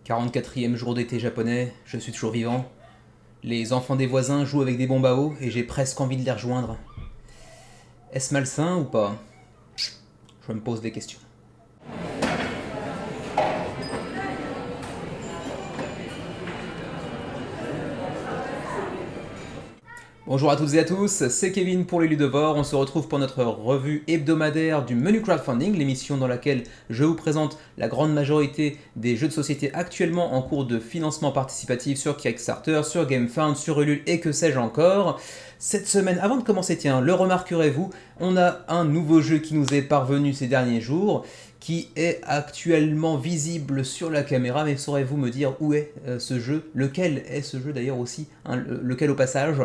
44e jour d'été japonais, je suis toujours vivant. Les enfants des voisins jouent avec des bombes à eau et j'ai presque envie de les rejoindre. Est-ce malsain ou pas? Je me pose des questions. Bonjour à toutes et à tous, c'est Kevin pour les Ludovores. On se retrouve pour notre revue hebdomadaire du menu crowdfunding, l'émission dans laquelle je vous présente la grande majorité des jeux de société actuellement en cours de financement participatif sur Kickstarter, sur GameFound, sur Ulule et que sais-je encore. Cette semaine, avant de commencer, tiens, le remarquerez-vous, on a un nouveau jeu qui nous est parvenu ces derniers jours, qui est actuellement visible sur la caméra, mais saurez-vous me dire où est ce jeu? Lequel est ce jeu d'ailleurs aussi, hein, lequel au passage?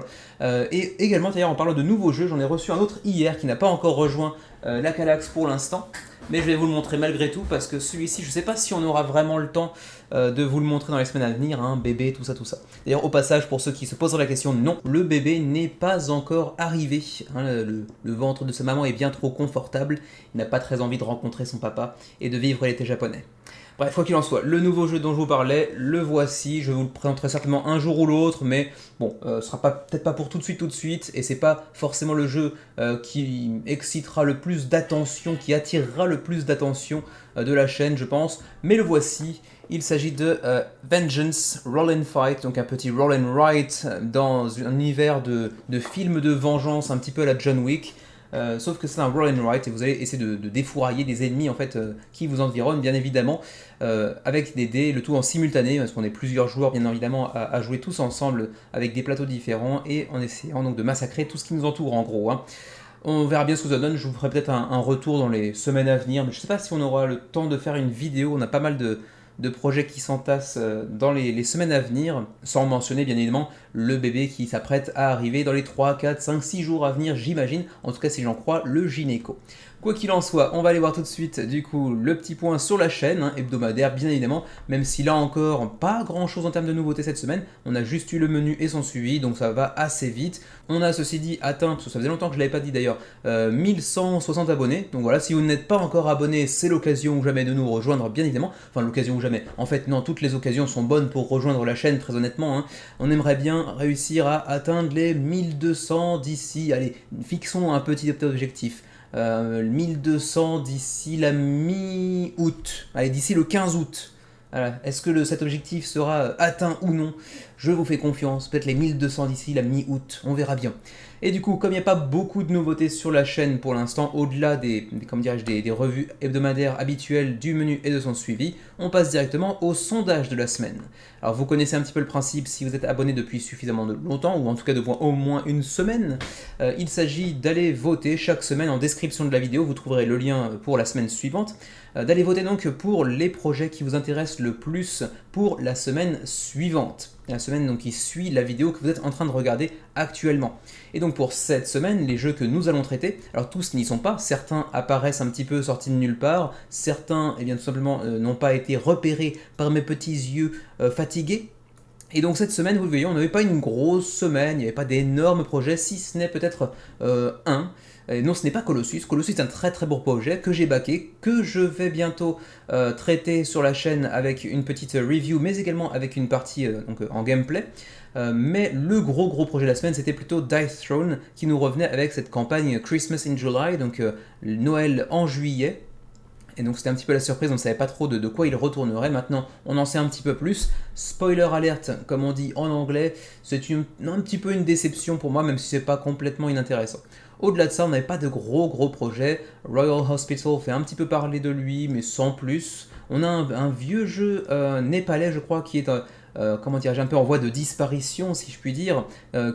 Et également d'ailleurs en parlant de nouveaux jeux, j'en ai reçu un autre hier qui n'a pas encore rejoint la Calax pour l'instant, mais je vais vous le montrer malgré tout parce que celui-ci, je ne sais pas si on aura vraiment le temps de vous le montrer dans les semaines à venir, hein, bébé, tout ça, tout ça. D'ailleurs, au passage, pour ceux qui se posent la question, non, le bébé n'est pas encore arrivé. Hein, le ventre de sa maman est bien trop confortable, il n'a pas très envie de rencontrer son papa et de vivre l'été japonais. Bref, quoi qu'il en soit, le nouveau jeu dont je vous parlais, le voici, je vous le présenterai certainement un jour ou l'autre, mais bon, ce sera peut-être pas pour tout de suite, et c'est pas forcément le jeu qui excitera le plus d'attention, qui attirera le plus d'attention de la chaîne, je pense, mais le voici. Il s'agit de Vengeance Roll and Fight, donc un petit roll and write dans un univers de films de vengeance un petit peu à la John Wick. Sauf que c'est un roll and write et vous allez essayer de défourailler des ennemis en fait qui vous environnent bien évidemment avec des dés, le tout en simultané parce qu'on est plusieurs joueurs bien évidemment à jouer tous ensemble avec des plateaux différents et en essayant donc de massacrer tout ce qui nous entoure en gros. Hein. On verra bien ce que ça donne, je vous ferai peut-être un retour dans les semaines à venir, mais je ne sais pas si on aura le temps de faire une vidéo, on a pas mal de projets qui s'entassent dans les semaines à venir, sans mentionner bien évidemment le bébé qui s'apprête à arriver dans les 3, 4, 5, 6 jours à venir, j'imagine, en tout cas si j'en crois, le gynéco. Quoi qu'il en soit, on va aller voir tout de suite du coup le petit point sur la chaîne, hein, hebdomadaire bien évidemment, même si là encore pas grand chose en termes de nouveautés cette semaine, on a juste eu le menu et son suivi, donc ça va assez vite. On a ceci dit atteint, parce que ça faisait longtemps que je ne l'avais pas dit d'ailleurs, 1160 abonnés, donc voilà, si vous n'êtes pas encore abonné, c'est l'occasion ou jamais de nous rejoindre bien évidemment, enfin l'occasion ou jamais, en fait non, toutes les occasions sont bonnes pour rejoindre la chaîne très honnêtement, hein. On aimerait bien réussir à atteindre les 1200 d'ici, allez, fixons un petit objectif. 1200 d'ici la mi-août. Allez, d'ici le 15 août. Voilà. Est-ce que cet objectif sera atteint ou non? Je vous fais confiance. Peut-être les 1200 d'ici la mi-août. On verra bien. Et du coup, comme il n'y a pas beaucoup de nouveautés sur la chaîne pour l'instant, au-delà des revues hebdomadaires habituelles du menu et de son suivi, on passe directement au sondage de la semaine. Alors vous connaissez un petit peu le principe si vous êtes abonné depuis suffisamment de longtemps, ou en tout cas depuis au moins une semaine. Il s'agit d'aller voter chaque semaine en description de la vidéo, vous trouverez le lien pour la semaine suivante, d'aller voter donc pour les projets qui vous intéressent le plus pour la semaine suivante. La semaine donc qui suit la vidéo que vous êtes en train de regarder actuellement. Et donc pour cette semaine, les jeux que nous allons traiter, alors tous n'y sont pas, certains apparaissent un petit peu sortis de nulle part, certains eh bien, tout simplement n'ont pas été repérés par mes petits yeux fatigués. Et donc cette semaine, vous le voyez, on n'avait pas une grosse semaine, il n'y avait pas d'énormes projets, si ce n'est peut-être un. Et non, ce n'est pas Colossus. Colossus est un très très beau projet que j'ai backé, que je vais bientôt traiter sur la chaîne avec une petite review, mais également avec une partie en gameplay. Mais le gros projet de la semaine, c'était plutôt Dice Throne, qui nous revenait avec cette campagne Christmas in July, donc Noël en juillet. Et donc c'était un petit peu la surprise, on ne savait pas trop de quoi il retournerait. Maintenant, on en sait un petit peu plus. Spoiler alert, comme on dit en anglais, c'est un petit peu une déception pour moi, même si c'est pas complètement inintéressant. Au-delà de ça, on n'avait pas de gros projets. Royal Hospital fait un petit peu parler de lui, mais sans plus. On a un vieux jeu népalais, je crois, qui est comment dirais-je, un peu en voie de disparition, si je puis dire,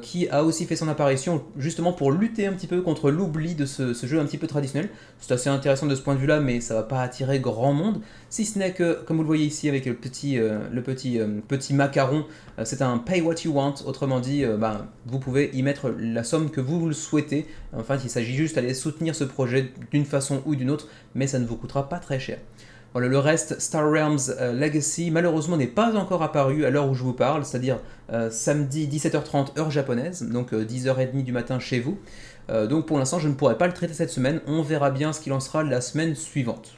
qui a aussi fait son apparition justement pour lutter un petit peu contre l'oubli de ce jeu un petit peu traditionnel. C'est assez intéressant de ce point de vue-là, mais ça va pas attirer grand monde, si ce n'est que, comme vous le voyez ici avec le petit macaron, c'est un pay what you want, autrement dit, vous pouvez y mettre la somme que vous le souhaitez. Enfin, il s'agit juste d'aller soutenir ce projet d'une façon ou d'une autre, mais ça ne vous coûtera pas très cher. Voilà, le reste, Star Realms Legacy, malheureusement n'est pas encore apparu à l'heure où je vous parle, c'est-à-dire samedi 17h30 heure japonaise, donc 10h30 du matin chez vous. Donc pour l'instant, je ne pourrai pas le traiter cette semaine, on verra bien ce qu'il en sera la semaine suivante.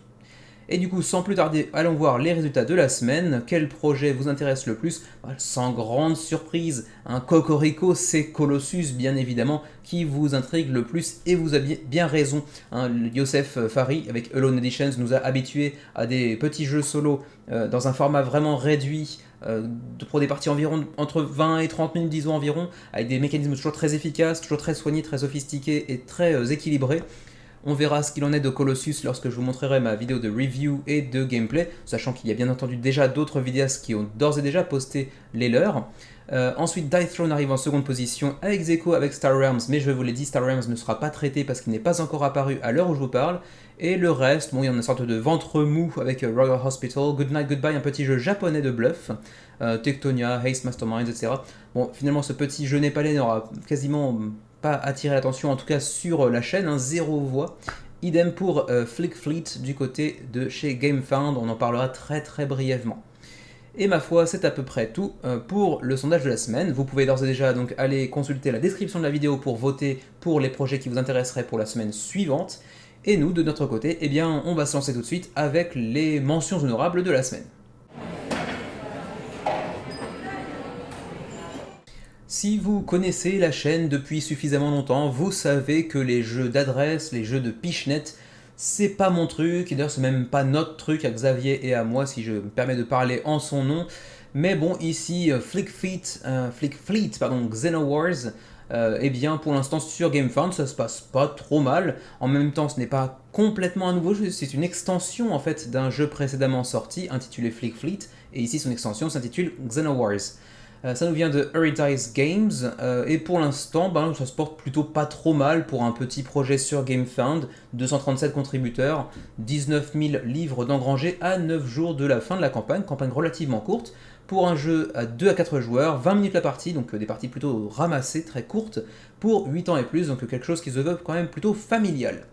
Et du coup, sans plus tarder, allons voir les résultats de la semaine. Quel projet vous intéresse le plus? Sans grande surprise, un cocorico, c'est Colossus, bien évidemment, qui vous intrigue le plus, et vous avez bien raison. Youssef Fari, avec Alone Editions, nous a habitués à des petits jeux solo dans un format vraiment réduit, pour des parties environ entre 20 et 30 minutes, disons environ, avec des mécanismes toujours très efficaces, toujours très soignés, très sophistiqués et très équilibrés. On verra ce qu'il en est de Colossus lorsque je vous montrerai ma vidéo de review et de gameplay, sachant qu'il y a bien entendu déjà d'autres vidéastes qui ont d'ores et déjà posté les leurs. Ensuite, Die Throne arrive en seconde position avec Zeko, avec Star Realms, mais je vous l'ai dit, Star Realms ne sera pas traité parce qu'il n'est pas encore apparu à l'heure où je vous parle. Et le reste, bon, il y en a une sorte de ventre mou avec Royal Hospital, Good Night Goodbye, un petit jeu japonais de bluff, Tectonia, Haste Masterminds, etc. Bon, finalement, ce petit jeu népalais n'aura quasiment pas attiré l'attention, en tout cas sur la chaîne, zéro voix. Idem pour Flick Fleet du côté de chez GameFound, on en parlera très brièvement. Et ma foi, c'est à peu près tout pour le sondage de la semaine. Vous pouvez d'ores et déjà donc aller consulter la description de la vidéo pour voter pour les projets qui vous intéresseraient pour la semaine suivante. Et nous, de notre côté, eh bien, on va se lancer tout de suite avec les mentions honorables de la semaine. Si vous connaissez la chaîne depuis suffisamment longtemps, vous savez que les jeux d'adresse, les jeux de pichenette, c'est pas mon truc, et d'ailleurs c'est même pas notre truc à Xavier et à moi si je me permets de parler en son nom. Mais bon, ici, Flick Fleet, Xenowars, eh bien pour l'instant sur GameFound ça se passe pas trop mal. En même temps, ce n'est pas complètement un nouveau jeu, c'est une extension en fait d'un jeu précédemment sorti intitulé Flick Fleet, et ici son extension s'intitule Xenowars. Ça nous vient de Heritage Games, et pour l'instant, ça se porte plutôt pas trop mal pour un petit projet sur GameFound, 237 contributeurs, 19 000 livres d'engrangés à 9 jours de la fin de la campagne relativement courte, pour un jeu à 2 à 4 joueurs, 20 minutes la partie, donc des parties plutôt ramassées, très courtes, pour 8 ans et plus, donc quelque chose qui se veut quand même plutôt familial.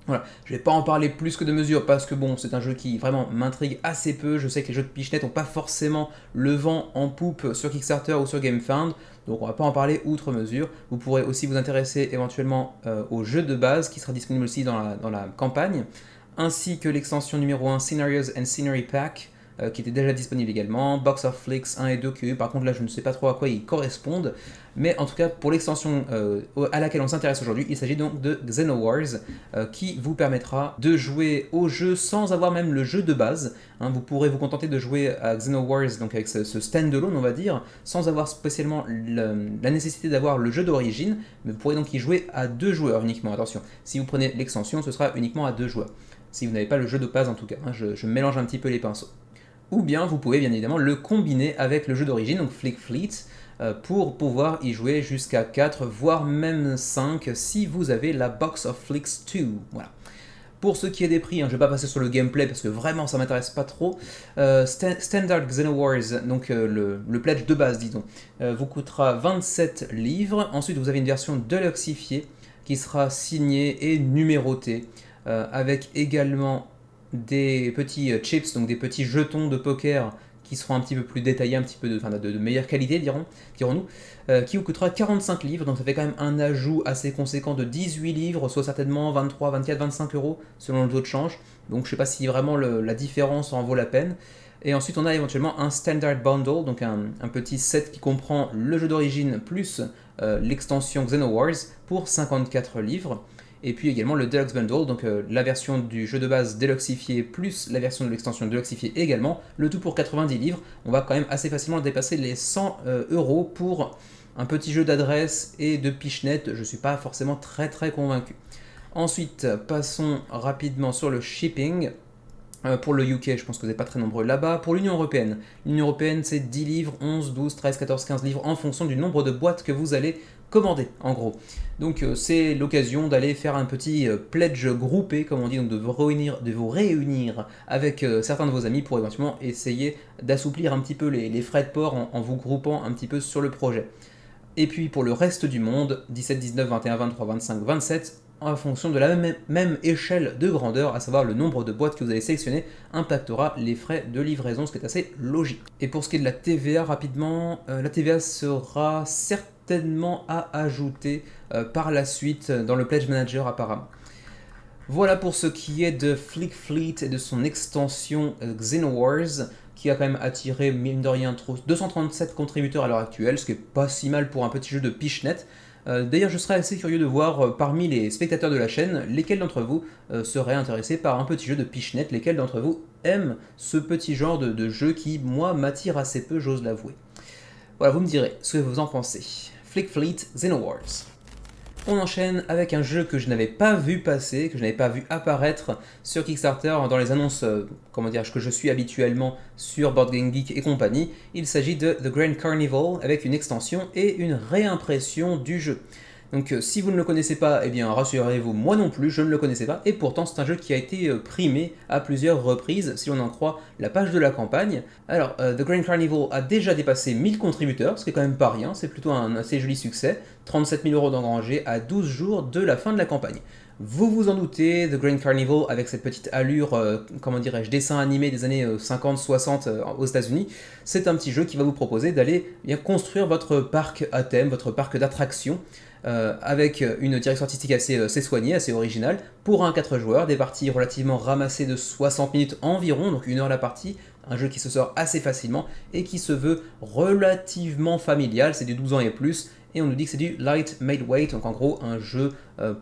Voilà, je vais pas en parler plus que de mesure parce que bon, c'est un jeu qui vraiment m'intrigue assez peu. Je sais que les jeux de pichenette n'ont pas forcément le vent en poupe sur Kickstarter ou sur GameFound, donc on va pas en parler outre mesure. Vous pourrez aussi vous intéresser éventuellement au jeu de base qui sera disponible aussi dans la campagne, ainsi que l'extension numéro 1 Scenarios and Scenery Pack, qui était déjà disponible également, Box of Flicks 1 et 2, qui par contre là je ne sais pas trop à quoi ils correspondent, mais en tout cas pour l'extension à laquelle on s'intéresse aujourd'hui, il s'agit donc de Xenowars, qui vous permettra de jouer au jeu sans avoir même le jeu de base. Vous pourrez vous contenter de jouer à Xenowars, donc avec ce stand-alone on va dire, sans avoir spécialement la nécessité d'avoir le jeu d'origine, mais vous pourrez donc y jouer à 2 joueurs uniquement, attention, si vous prenez l'extension ce sera uniquement à 2 joueurs, si vous n'avez pas le jeu de base en tout cas, je mélange un petit peu les pinceaux. Ou bien vous pouvez bien évidemment le combiner avec le jeu d'origine, donc Flick Fleet, pour pouvoir y jouer jusqu'à 4, voire même 5 si vous avez la Box of Flicks 2. Voilà. Pour ce qui est des prix, je ne vais pas passer sur le gameplay parce que vraiment ça m'intéresse pas trop. Standard Xenowars, donc le pledge de base disons, vous coûtera 27 livres. Ensuite vous avez une version deluxifiée qui sera signée et numérotée, avec également des petits chips, donc des petits jetons de poker qui seront un petit peu plus détaillés, un petit peu de meilleure qualité, dirons-nous, qui vous coûtera 45 livres, donc ça fait quand même un ajout assez conséquent de 18 livres, soit certainement 23, 24, 25 euros selon le taux de change, donc je ne sais pas si vraiment la différence en vaut la peine. Et ensuite on a éventuellement un Standard Bundle, donc un petit set qui comprend le jeu d'origine plus l'extension Xenowars pour 54 livres. Et puis également le Deluxe Bundle, donc la version du jeu de base deluxifiée plus la version de l'extension deluxifiée également, le tout pour 90 livres. On va quand même assez facilement dépasser les 100 euros pour un petit jeu d'adresse et de pichenette. Je ne suis pas forcément très convaincu. Ensuite, passons rapidement sur le shipping. Pour le UK, je pense que vous n'êtes pas très nombreux là-bas. Pour l'Union Européenne, c'est 10 livres, 11, 12, 13, 14, 15 livres en fonction du nombre de boîtes que vous allez commander, en gros. Donc c'est l'occasion d'aller faire un petit pledge groupé, comme on dit, donc de vous réunir avec certains de vos amis pour éventuellement essayer d'assouplir un petit peu les frais de port en vous groupant un petit peu sur le projet. Et puis pour le reste du monde, 17, 19, 21, 23, 25, 27, en fonction de la même échelle de grandeur, à savoir le nombre de boîtes que vous allez sélectionner, impactera les frais de livraison, ce qui est assez logique. Et pour ce qui est de la TVA, rapidement, la TVA sera certainement à ajouter par la suite dans le Pledge Manager apparemment. Voilà pour ce qui est de Flick Fleet et de son extension Xenowars, qui a quand même attiré, mine de rien, 237 contributeurs à l'heure actuelle, ce qui est pas si mal pour un petit jeu de Pichnet. D'ailleurs, je serais assez curieux de voir parmi les spectateurs de la chaîne, lesquels d'entre vous seraient intéressés par un petit jeu de Pichnet, lesquels d'entre vous aiment ce petit genre de jeu qui, moi, m'attire assez peu, j'ose l'avouer. Voilà, vous me direz ce que vous en pensez. Flick Fleet Xenowars. On enchaîne avec un jeu que je n'avais pas vu passer, que je n'avais pas vu apparaître sur Kickstarter dans les annonces que je suis habituellement sur Board Game Geek et compagnie. Il s'agit de The Grand Carnival avec une extension et une réimpression du jeu. Donc si vous ne le connaissez pas, eh bien rassurez-vous, moi non plus, je ne le connaissais pas, et pourtant c'est un jeu qui a été primé à plusieurs reprises, si l'on en croit la page de la campagne. Alors, The Grand Carnival a déjà dépassé 1000 contributeurs, ce qui est quand même pas rien, c'est plutôt un assez joli succès, 37 000 € d'engrangés à 12 jours de la fin de la campagne. Vous vous en doutez, The Grand Carnival, avec cette petite allure, dessin animé des années 50-60 aux États-Unis, c'est un petit jeu qui va vous proposer d'aller construire votre parc à thème, votre parc d'attractions, avec une direction artistique assez soignée, assez originale, pour un 4 joueurs, des parties relativement ramassées de 60 minutes environ, donc 1 heure la partie, un jeu qui se sort assez facilement et qui se veut relativement familial, c'est du 12 ans et plus, et on nous dit que c'est du light made weight, donc en gros un jeu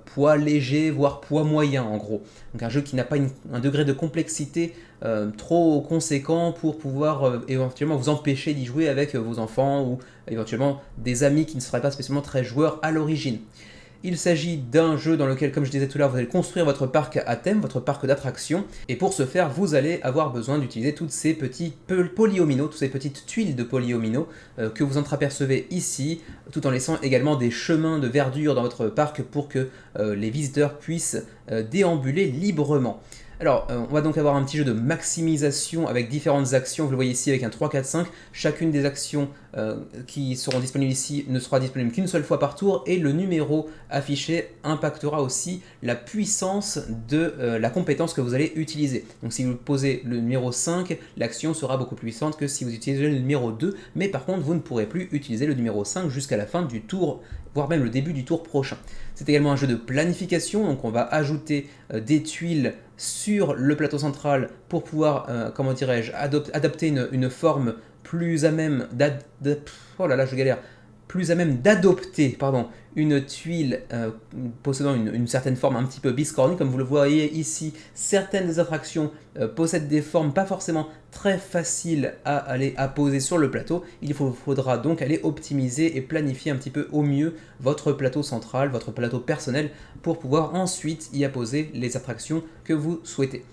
poids léger, voire poids moyen en gros. Donc un jeu qui n'a pas un degré de complexité trop conséquent pour pouvoir éventuellement vous empêcher d'y jouer avec vos enfants ou éventuellement des amis qui ne seraient pas spécialement très joueurs à l'origine. Il s'agit d'un jeu dans lequel, comme je disais tout à l'heure, vous allez construire votre parc à thème, votre parc d'attractions, et pour ce faire, vous allez avoir besoin d'utiliser toutes ces petits polyomino, toutes ces petites tuiles de polyomino que vous entreapercevez ici, tout en laissant également des chemins de verdure dans votre parc pour que les visiteurs puissent déambuler librement. Alors, on va donc avoir un petit jeu de maximisation avec différentes actions. Vous le voyez ici avec un 3, 4, 5. Chacune des actions qui seront disponibles ici ne sera disponible qu'une seule fois par tour. Et le numéro affiché impactera aussi la puissance de la compétence que vous allez utiliser. Donc si vous posez le numéro 5, l'action sera beaucoup plus puissante que si vous utilisez le numéro 2. Mais par contre, vous ne pourrez plus utiliser le numéro 5 jusqu'à la fin du tour, voire même le début du tour prochain. C'est également un jeu de planification. Donc on va ajouter des tuiles sur le plateau central pour pouvoir, adopter une forme plus à même d'adopter une tuile possédant une certaine forme un petit peu biscornue. Comme vous le voyez ici, certaines des attractions possèdent des formes pas forcément très faciles à poser sur le plateau. Il faudra donc aller optimiser et planifier un petit peu au mieux votre plateau central, votre plateau personnel, pour pouvoir ensuite y apposer les attractions que vous souhaitez.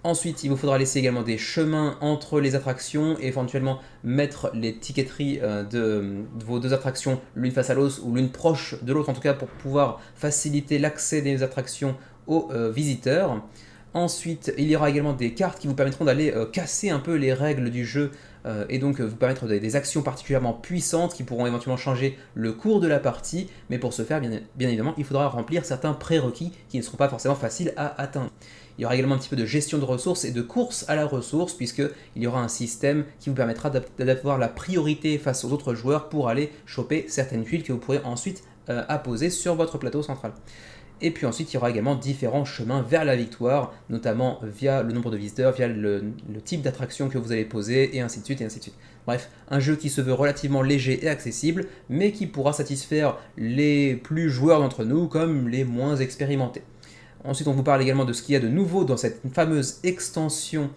Ensuite, il vous faudra laisser également des chemins entre les attractions et éventuellement mettre les ticketteries de vos deux attractions l'une face à l'autre ou l'une proche de l'autre, en tout cas pour pouvoir faciliter l'accès des attractions aux visiteurs. Ensuite, il y aura également des cartes qui vous permettront d'aller casser un peu les règles du jeu et donc vous permettre des actions particulièrement puissantes qui pourront éventuellement changer le cours de la partie. Mais pour ce faire, bien évidemment, il faudra remplir certains prérequis qui ne seront pas forcément faciles à atteindre. Il y aura également un petit peu de gestion de ressources et de course à la ressource, puisqu'il y aura un système qui vous permettra d'avoir la priorité face aux autres joueurs pour aller choper certaines tuiles que vous pourrez ensuite apposer sur votre plateau central. Et puis ensuite, il y aura également différents chemins vers la victoire, notamment via le nombre de visiteurs, via le type d'attraction que vous allez poser, et ainsi de suite, et ainsi de suite. Bref, un jeu qui se veut relativement léger et accessible, mais qui pourra satisfaire les plus joueurs d'entre nous comme les moins expérimentés. Ensuite, on vous parle également de ce qu'il y a de nouveau dans cette fameuse extension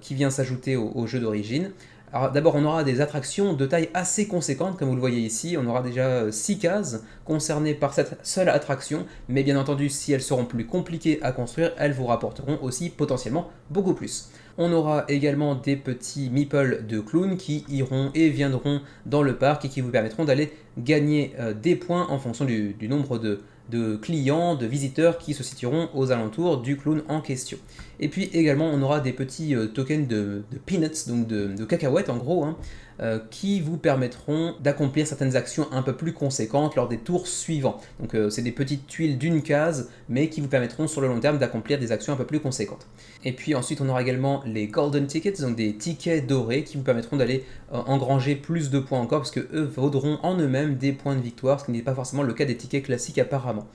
qui vient s'ajouter au jeu d'origine. Alors d'abord, on aura des attractions de taille assez conséquente, comme vous le voyez ici. On aura déjà 6 cases concernées par cette seule attraction, mais bien entendu, si elles seront plus compliquées à construire, elles vous rapporteront aussi potentiellement beaucoup plus. On aura également des petits meeples de clowns qui iront et viendront dans le parc et qui vous permettront d'aller gagner des points en fonction du nombre de clients, de visiteurs qui se situeront aux alentours du clown en question. Et puis également on aura des petits tokens de peanuts, donc de cacahuètes en gros, qui vous permettront d'accomplir certaines actions un peu plus conséquentes lors des tours suivants. Donc c'est des petites tuiles d'une case, mais qui vous permettront sur le long terme d'accomplir des actions un peu plus conséquentes. Et puis ensuite on aura également les golden tickets, donc des tickets dorés qui vous permettront d'aller engranger plus de points encore, parce que eux vaudront en eux-mêmes des points de victoire, ce qui n'est pas forcément le cas des tickets classiques apparemment.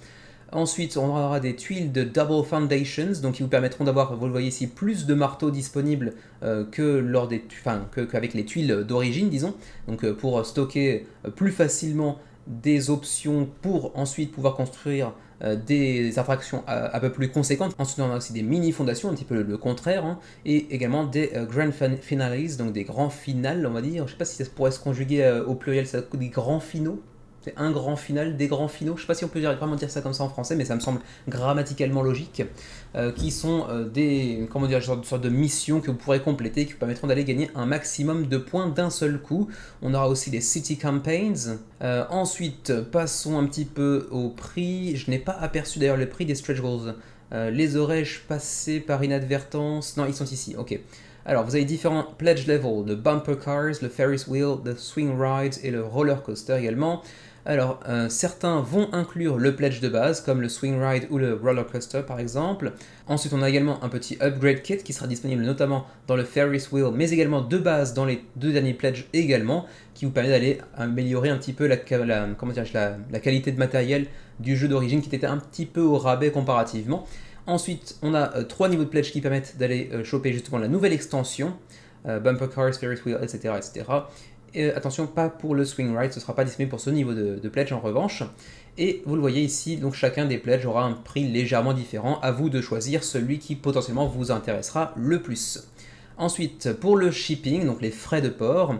Ensuite, on aura des tuiles de Double Foundations, donc qui vous permettront d'avoir, vous le voyez ici, plus de marteaux disponibles qu'avec les tuiles d'origine, disons. Donc pour stocker plus facilement des options pour ensuite pouvoir construire des attractions un peu plus conséquentes. Ensuite, on a aussi des mini-fondations, un petit peu le contraire, hein, et également des grand finales, donc des grands finales, on va dire. Je ne sais pas si ça pourrait se conjuguer au pluriel, ça, des grands finaux. C'est un grand final, des grands finaux. Je ne sais pas si on peut vraiment dire ça comme ça en français, mais ça me semble grammaticalement logique. Qui sont des, comment dire, une sorte de missions que vous pourrez compléter, qui vous permettront d'aller gagner un maximum de points d'un seul coup. On aura aussi les City Campaigns. Ensuite, passons un petit peu au prix. Je n'ai pas aperçu d'ailleurs le prix des Stretch Goals. Les aurais-je passés par inadvertance? Non, ils sont ici, ok. Alors, vous avez différents pledge levels, le bumper cars, le Ferris wheel, le swing rides et le roller coaster également. Alors, certains vont inclure le pledge de base, comme le swing ride ou le roller coaster par exemple. Ensuite, on a également un petit upgrade kit qui sera disponible notamment dans le Ferris wheel, mais également de base dans les deux derniers pledges également, qui vous permet d'aller améliorer un petit peu la qualité de matériel du jeu d'origine qui était un petit peu au rabais comparativement. Ensuite, on a 3 niveaux de pledge qui permettent d'aller choper justement la nouvelle extension, Bumper Cars, Ferris Wheel, etc. etc. Et attention, pas pour le Swing Ride, ce ne sera pas disponible pour ce niveau de pledge en revanche. Et vous le voyez ici, donc chacun des pledges aura un prix légèrement différent, à vous de choisir celui qui potentiellement vous intéressera le plus. Ensuite, pour le shipping, donc les frais de port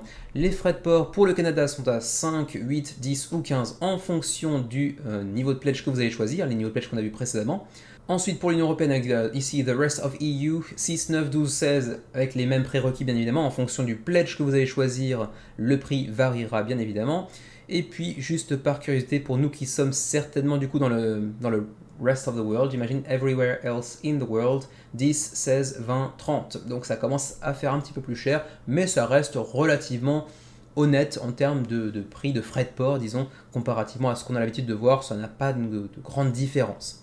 pour le Canada sont à 5, 8, 10 ou 15 en fonction du niveau de pledge que vous allez choisir, les niveaux de pledge qu'on a vu précédemment. Ensuite, pour l'Union Européenne, avec ici The Rest of EU, 6, 9, 12, 16, avec les mêmes prérequis bien évidemment, en fonction du pledge que vous allez choisir, le prix variera bien évidemment. Et puis, juste par curiosité, pour nous qui sommes certainement du coup dans le Rest of the World, j'imagine Everywhere Else in the World, 10, 16, 20, 30. Donc ça commence à faire un petit peu plus cher, mais ça reste relativement honnête en termes de prix de frais de port, disons, comparativement à ce qu'on a l'habitude de voir, ça n'a pas de grande différence.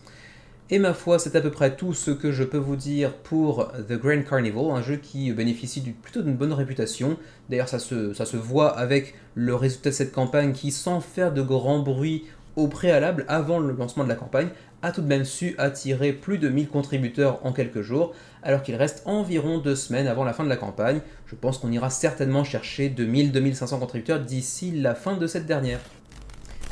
Et ma foi, c'est à peu près tout ce que je peux vous dire pour The Grand Carnival, un jeu qui bénéficie plutôt d'une bonne réputation. D'ailleurs, ça se voit avec le résultat de cette campagne qui, sans faire de grand bruit au préalable, avant le lancement de la campagne, a tout de même su attirer plus de 1000 contributeurs en quelques jours, alors qu'il reste environ 2 semaines avant la fin de la campagne. Je pense qu'on ira certainement chercher 2000-2500 contributeurs d'ici la fin de cette dernière.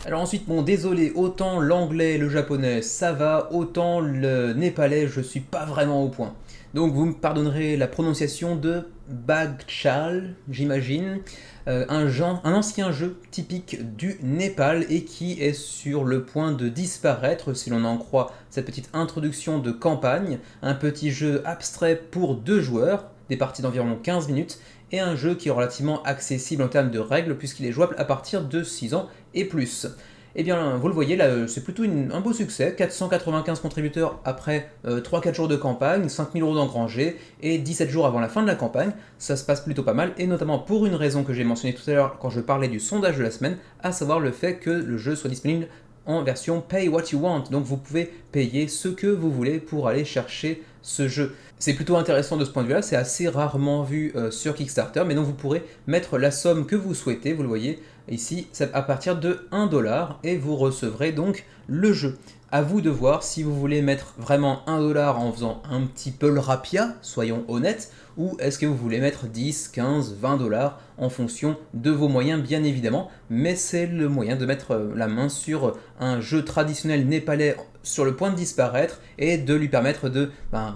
Alors ensuite, bon, désolé, autant l'anglais et le japonais ça va, autant le népalais je suis pas vraiment au point. Donc vous me pardonnerez la prononciation de Bagchal, j'imagine, un ancien jeu typique du Népal et qui est sur le point de disparaître si l'on en croit cette petite introduction de campagne, un petit jeu abstrait pour 2 joueurs, des parties d'environ 15 minutes, et un jeu qui est relativement accessible en termes de règles puisqu'il est jouable à partir de 6 ans et plus. Eh bien, vous le voyez, là, c'est plutôt un beau succès, 495 contributeurs après 3-4 jours de campagne, 5000 euros d'engrangés et 17 jours avant la fin de la campagne, ça se passe plutôt pas mal, et notamment pour une raison que j'ai mentionnée tout à l'heure quand je parlais du sondage de la semaine, à savoir le fait que le jeu soit disponible en version Pay What You Want, donc vous pouvez payer ce que vous voulez pour aller chercher ce jeu. C'est plutôt intéressant de ce point de vue-là, c'est assez rarement vu sur Kickstarter, mais donc vous pourrez mettre la somme que vous souhaitez, vous le voyez ici, à partir de 1$ et vous recevrez donc le jeu. À vous de voir si vous voulez mettre vraiment 1$ en faisant un petit peu le rapia, soyons honnêtes, ou est-ce que vous voulez mettre 10, 15, 20$ en fonction de vos moyens bien évidemment, mais c'est le moyen de mettre la main sur un jeu traditionnel népalais sur le point de disparaître et de lui permettre de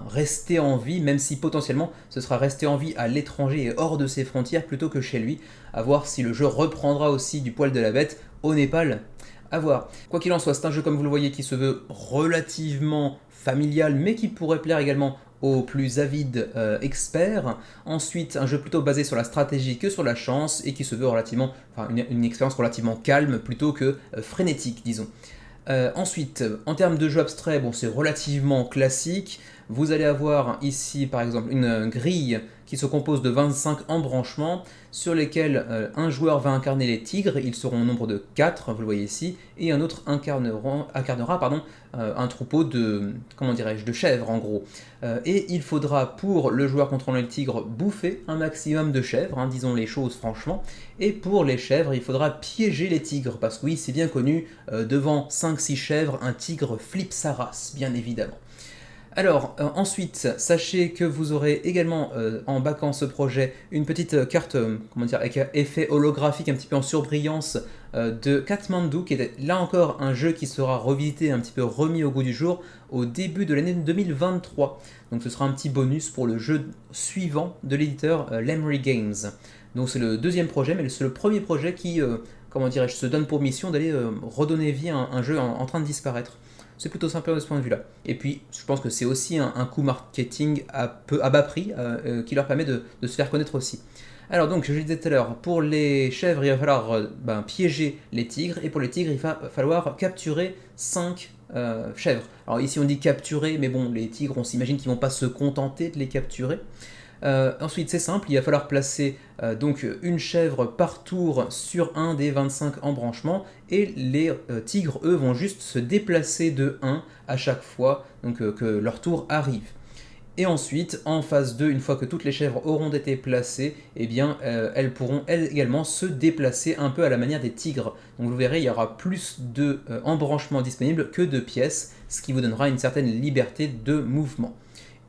rester en vie, même si potentiellement ce sera rester en vie à l'étranger et hors de ses frontières plutôt que chez lui, à voir si le jeu reprendra aussi du poil de la bête au Népal. À voir. Quoi qu'il en soit, c'est un jeu comme vous le voyez qui se veut relativement familial mais qui pourrait plaire également aux plus avides experts. Ensuite, un jeu plutôt basé sur la stratégie que sur la chance et qui se veut relativement, une expérience relativement calme plutôt que frénétique, disons. Ensuite, en termes de jeu abstrait, bon, c'est relativement classique. Vous allez avoir ici par exemple une grille qui se compose de 25 embranchements sur lesquels un joueur va incarner les tigres, ils seront au nombre de 4, vous le voyez ici, et un autre incarnera un troupeau de, comment dirais-je, de chèvres en gros. Et il faudra pour le joueur contrôlant les tigres bouffer un maximum de chèvres, hein, disons les choses franchement, et pour les chèvres il faudra piéger les tigres, parce que oui c'est bien connu, devant 5-6 chèvres, un tigre flippe sa race, bien évidemment. Alors, ensuite, sachez que vous aurez également en backant ce projet une petite carte, comment dire, avec effet holographique un petit peu en surbrillance de Kathmandu, qui est là encore un jeu qui sera revisité, un petit peu remis au goût du jour au début de l'année 2023. Donc ce sera un petit bonus pour le jeu suivant de l'éditeur Lemery Games. Donc c'est le deuxième projet, mais c'est le premier projet qui, comment dirais-je, se donne pour mission d'aller redonner vie à un jeu en train de disparaître. C'est plutôt sympa de ce point de vue-là. Et puis, je pense que c'est aussi un coup marketing à bas prix qui leur permet de se faire connaître aussi. Alors donc, je le disais tout à l'heure, pour les chèvres, il va falloir piéger les tigres, et pour les tigres, il va falloir capturer 5 chèvres. Alors ici, on dit capturer, mais bon, les tigres, on s'imagine qu'ils ne vont pas se contenter de les capturer. Ensuite, c'est simple, il va falloir placer donc une chèvre par tour sur un des 25 embranchements, et les tigres, eux, vont juste se déplacer de 1 à chaque fois donc, que leur tour arrive. Et ensuite, en phase 2, une fois que toutes les chèvres auront été placées, eh bien, elles pourront elles également se déplacer un peu à la manière des tigres. Donc vous verrez, il y aura plus de embranchements disponibles que de pièces, ce qui vous donnera une certaine liberté de mouvement.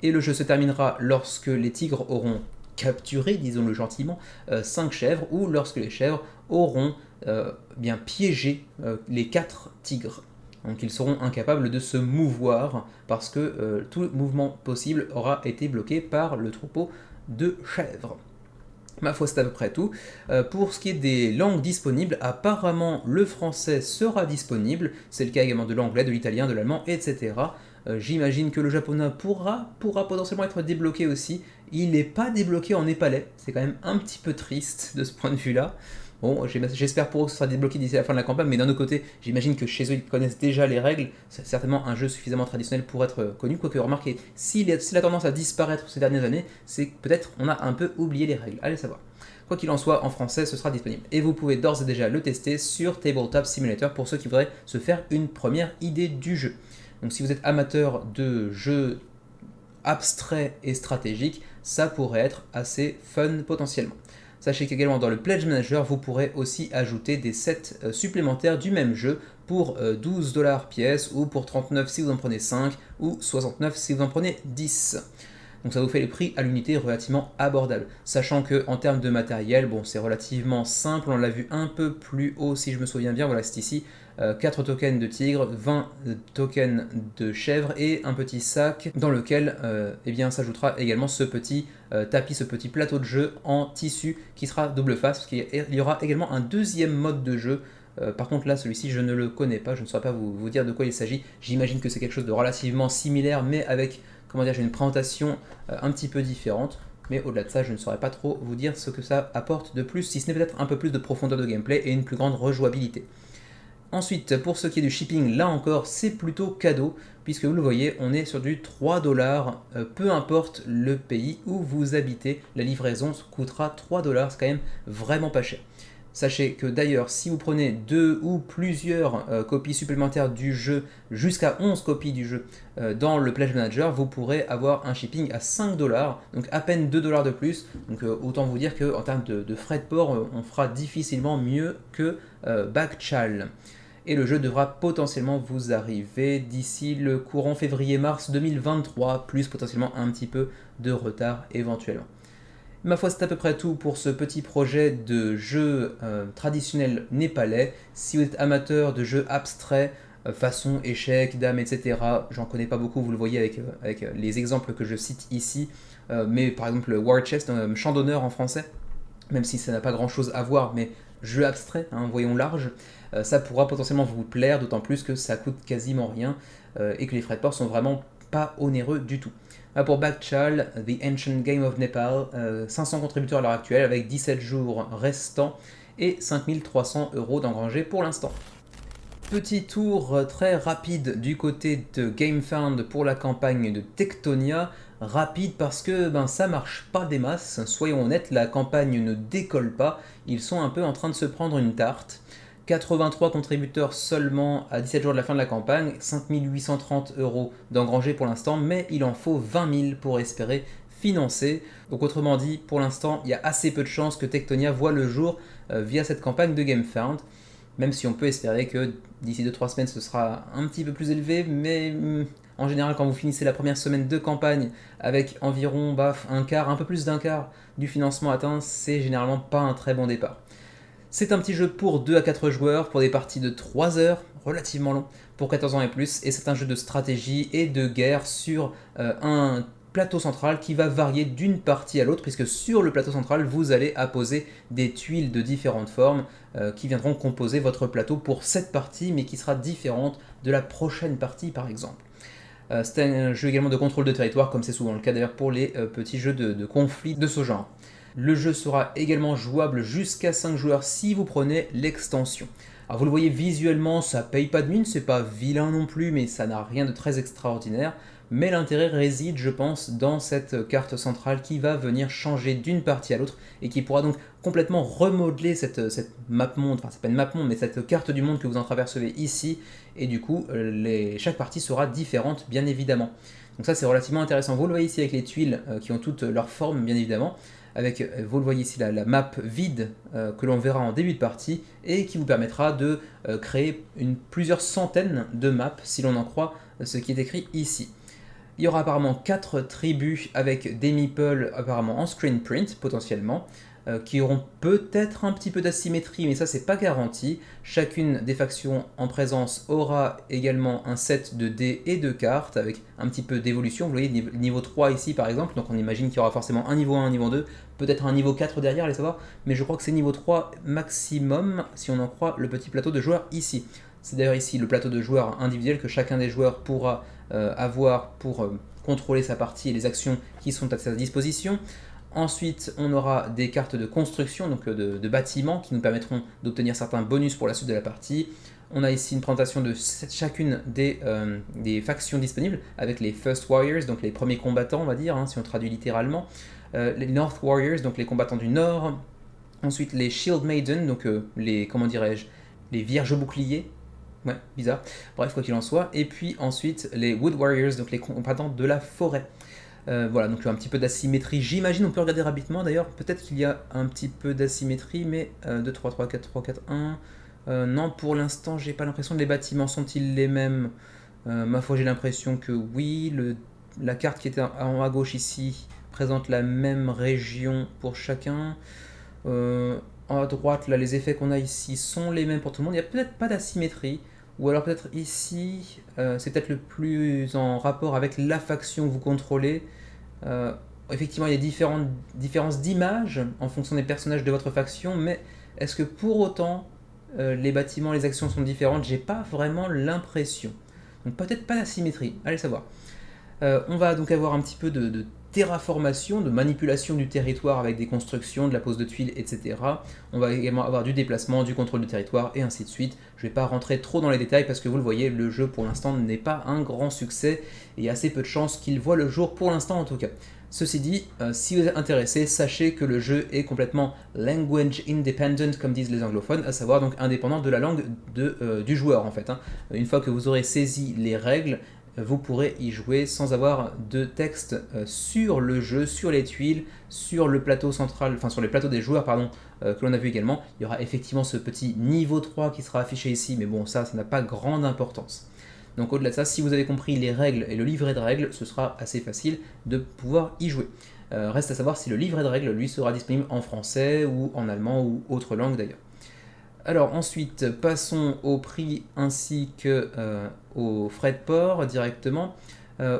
Et le jeu se terminera lorsque les tigres auront capturé, disons-le gentiment, 5 chèvres, ou lorsque les chèvres auront bien piégé les 4 tigres. Donc ils seront incapables de se mouvoir parce que tout mouvement possible aura été bloqué par le troupeau de chèvres. Ma foi, c'est à peu près tout. Pour ce qui est des langues disponibles, apparemment le français sera disponible, c'est le cas également de l'anglais, de l'italien, de l'allemand, etc. J'imagine que le japonais pourra potentiellement être débloqué aussi. Il n'est pas débloqué en népalais, c'est quand même un petit peu triste de ce point de vue-là. Bon, j'espère pour eux que ce sera débloqué d'ici la fin de la campagne, mais d'un autre côté, j'imagine que chez eux ils connaissent déjà les règles. C'est certainement un jeu suffisamment traditionnel pour être connu. Quoique, remarquez, s'il a tendance à disparaître ces dernières années, c'est que peut-être on a un peu oublié les règles. Allez savoir. Quoi qu'il en soit, en français, ce sera disponible. Et vous pouvez d'ores et déjà le tester sur Tabletop Simulator pour ceux qui voudraient se faire une première idée du jeu. Donc si vous êtes amateur de jeux abstraits et stratégiques, ça pourrait être assez fun potentiellement. Sachez qu'également dans le Pledge Manager, vous pourrez aussi ajouter des sets supplémentaires du même jeu pour 12$ pièce, ou pour 39 si vous en prenez 5, ou 69 si vous en prenez 10. Donc ça vous fait les prix à l'unité relativement abordables. Sachant que en termes de matériel, bon, c'est relativement simple, on l'a vu un peu plus haut si je me souviens bien, voilà c'est ici. 4 tokens de tigre, 20 tokens de chèvre et un petit sac dans lequel eh bien, s'ajoutera également ce petit tapis, ce petit plateau de jeu en tissu qui sera double face, parce qu'il y aura également un deuxième mode de jeu. Par contre là celui-ci je ne le connais pas, je ne saurais pas vous dire de quoi il s'agit. J'imagine que c'est quelque chose de relativement similaire mais avec, comment dire, j'ai une présentation un petit peu différente. Mais au-delà de ça, je ne saurais pas trop vous dire ce que ça apporte de plus, si ce n'est peut-être un peu plus de profondeur de gameplay et une plus grande rejouabilité. Ensuite, pour ce qui est du shipping, là encore, c'est plutôt cadeau, puisque vous le voyez, on est sur du 3$, peu importe le pays où vous habitez, la livraison coûtera 3$, c'est quand même vraiment pas cher. Sachez que d'ailleurs, si vous prenez 2 ou plusieurs copies supplémentaires du jeu, jusqu'à 11 copies du jeu dans le Pledge Manager, vous pourrez avoir un shipping à 5$, donc à peine 2$ de plus. Donc autant vous dire qu'en termes de frais de port, on fera difficilement mieux que Backchal. Et le jeu devra potentiellement vous arriver d'ici le courant février-mars 2023, plus potentiellement un petit peu de retard éventuellement. Ma foi, c'est à peu près tout pour ce petit projet de jeu traditionnel népalais. Si vous êtes amateur de jeux abstraits, façon échecs, dames, etc., j'en connais pas beaucoup, vous le voyez avec les exemples que je cite ici, mais par exemple War Chest, champ d'honneur en français, même si ça n'a pas grand chose à voir, mais jeu abstrait, hein, voyons large, ça pourra potentiellement vous plaire, d'autant plus que ça coûte quasiment rien et que les frais de port sont vraiment pas onéreux du tout. Pour Backchal, The Ancient Game of Nepal, 500 contributeurs à l'heure actuelle avec 17 jours restants et 5300 € d'engrangés pour l'instant. Petit tour très rapide du côté de GameFound pour la campagne de Tectonia. Rapide parce que ça marche pas des masses, soyons honnêtes, la campagne ne décolle pas, ils sont un peu en train de se prendre une tarte. 83 contributeurs seulement à 17 jours de la fin de la campagne, 5830 € d'engrangés pour l'instant, mais il en faut 20 000 pour espérer financer. Donc autrement dit, pour l'instant, il y a assez peu de chances que Tectonia voit le jour via cette campagne de GameFound. Même si on peut espérer que d'ici 2-3 semaines ce sera un petit peu plus élevé, mais en général quand vous finissez la première semaine de campagne avec environ un peu plus d'un quart du financement atteint, c'est généralement pas un très bon départ. C'est un petit jeu pour 2 à 4 joueurs, pour des parties de 3 heures, relativement long, pour 14 ans et plus, et c'est un jeu de stratégie et de guerre sur un plateau central qui va varier d'une partie à l'autre, puisque sur le plateau central, vous allez apposer des tuiles de différentes formes qui viendront composer votre plateau pour cette partie, mais qui sera différente de la prochaine partie par exemple. C'est un jeu également de contrôle de territoire, comme c'est souvent le cas d'ailleurs pour les petits jeux de conflit de ce genre. Le jeu sera également jouable jusqu'à 5 joueurs si vous prenez l'extension. Alors vous le voyez visuellement, ça paye pas de mine, c'est pas vilain non plus, mais ça n'a rien de très extraordinaire. Mais l'intérêt réside, je pense, dans cette carte centrale qui va venir changer d'une partie à l'autre et qui pourra donc complètement remodeler cette map monde, enfin c'est pas une map monde, mais cette carte du monde que vous entreapercevez ici, et du coup chaque partie sera différente bien évidemment. Donc ça c'est relativement intéressant. Vous le voyez ici avec les tuiles qui ont toutes leur forme bien évidemment, avec, vous le voyez ici, la map vide que l'on verra en début de partie et qui vous permettra de créer plusieurs centaines de maps si l'on en croit ce qui est écrit ici. Il y aura apparemment 4 tribus avec des meeples apparemment en screen print potentiellement, qui auront peut-être un petit peu d'asymétrie, mais ça c'est pas garanti. Chacune des factions en présence aura également un set de dés et de cartes avec un petit peu d'évolution. Vous voyez niveau 3 ici par exemple, donc on imagine qu'il y aura forcément un niveau 1, un niveau 2, peut-être un niveau 4 derrière, allez savoir, mais je crois que c'est niveau 3 maximum si on en croit le petit plateau de joueurs ici. C'est d'ailleurs ici le plateau de joueurs individuel que chacun des joueurs pourra avoir pour contrôler sa partie et les actions qui sont à sa disposition. Ensuite, on aura des cartes de construction, donc de bâtiments, qui nous permettront d'obtenir certains bonus pour la suite de la partie. On a ici une présentation de chacune des factions disponibles, avec les First Warriors, donc les premiers combattants, on va dire, si on traduit littéralement. Les North Warriors, donc les combattants du Nord. Ensuite, les Shield Maiden, donc les vierges boucliers. Ouais, bizarre. Bref, quoi qu'il en soit. Et puis ensuite, les Wood Warriors, donc les combattants de la forêt. Voilà, donc un petit peu d'asymétrie, j'imagine, on peut regarder rapidement d'ailleurs, peut-être qu'il y a un petit peu d'asymétrie, mais 2, 3, 3, 4, 3, 4, 1, non, pour l'instant, j'ai pas l'impression, les bâtiments sont-ils les mêmes? Ma foi, j'ai l'impression que oui, la carte qui était en haut à gauche ici présente la même région pour chacun. À droite, là, les effets qu'on a ici sont les mêmes pour tout le monde, il n'y a peut-être pas d'asymétrie. Ou alors peut-être ici, c'est peut-être le plus en rapport avec la faction que vous contrôlez. Effectivement, il y a différentes différences d'image en fonction des personnages de votre faction, mais est-ce que pour autant les bâtiments, les actions sont différentes? J'ai pas vraiment l'impression. Donc peut-être pas d'asymétrie, allez savoir. On va donc avoir un petit peu de terraformation, de manipulation du territoire avec des constructions, de la pose de tuiles, etc. On va également avoir du déplacement, du contrôle du territoire, et ainsi de suite. Je ne vais pas rentrer trop dans les détails parce que vous le voyez, le jeu pour l'instant n'est pas un grand succès, et il y a assez peu de chances qu'il voit le jour pour l'instant en tout cas. Ceci dit, si vous êtes intéressé, sachez que le jeu est complètement language independent, comme disent les anglophones, à savoir donc indépendant de la langue du joueur en fait. Une fois que vous aurez saisi les règles, vous pourrez y jouer sans avoir de texte sur le jeu, sur les tuiles, sur le plateau central, enfin sur les plateaux des joueurs, pardon, que l'on a vu également. Il y aura effectivement ce petit niveau 3 qui sera affiché ici, mais bon, ça n'a pas grande importance. Donc au-delà de ça, si vous avez compris les règles et le livret de règles, ce sera assez facile de pouvoir y jouer. Reste à savoir si le livret de règles, lui, sera disponible en français ou en allemand ou autre langue d'ailleurs. Alors ensuite, passons au prix ainsi que aux frais de port directement.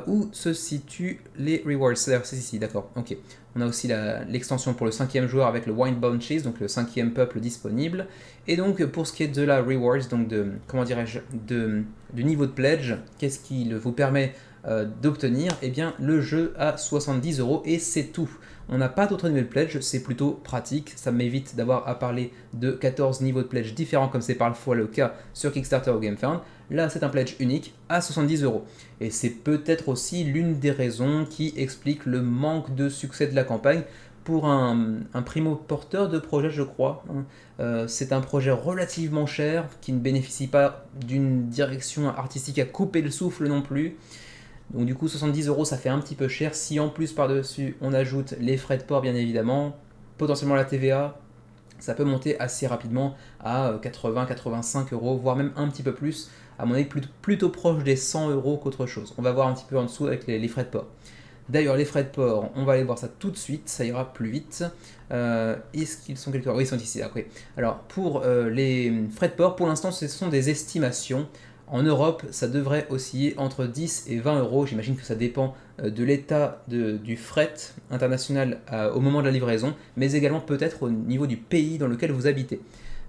Où se situent les rewards? C'est ici, d'accord, ok. On a aussi l'extension pour le 5e joueur avec le Wine Bunches, donc le 5e peuple disponible. Et donc pour ce qui est de la rewards, donc du niveau de pledge, qu'est-ce qui vous permet d'obtenir? Eh bien le jeu à 70 € et c'est tout. On n'a pas d'autres niveaux de pledge, c'est plutôt pratique, ça m'évite d'avoir à parler de 14 niveaux de pledge différents comme c'est parfois le cas sur Kickstarter ou GameFound. Là, c'est un pledge unique à 70€. Et c'est peut-être aussi l'une des raisons qui explique le manque de succès de la campagne pour un primo-porteur de projet, je crois. C'est un projet relativement cher qui ne bénéficie pas d'une direction artistique à couper le souffle non plus. Donc du coup 70€, ça fait un petit peu cher. Si en plus par-dessus on ajoute les frais de port bien évidemment, potentiellement la TVA, ça peut monter assez rapidement à 80-85€, voire même un petit peu plus, à mon avis plutôt proche des 100€ qu'autre chose. On va voir un petit peu en dessous avec les frais de port. D'ailleurs, les frais de port, on va aller voir ça tout de suite, ça ira plus vite. Est-ce qu'ils sont quelque part? Oui, ils sont ici, après. Alors, pour les frais de port, pour l'instant, ce sont des estimations. En Europe, ça devrait osciller entre 10 et 20€. J'imagine que ça dépend de l'état du fret international au moment de la livraison, mais également peut-être au niveau du pays dans lequel vous habitez.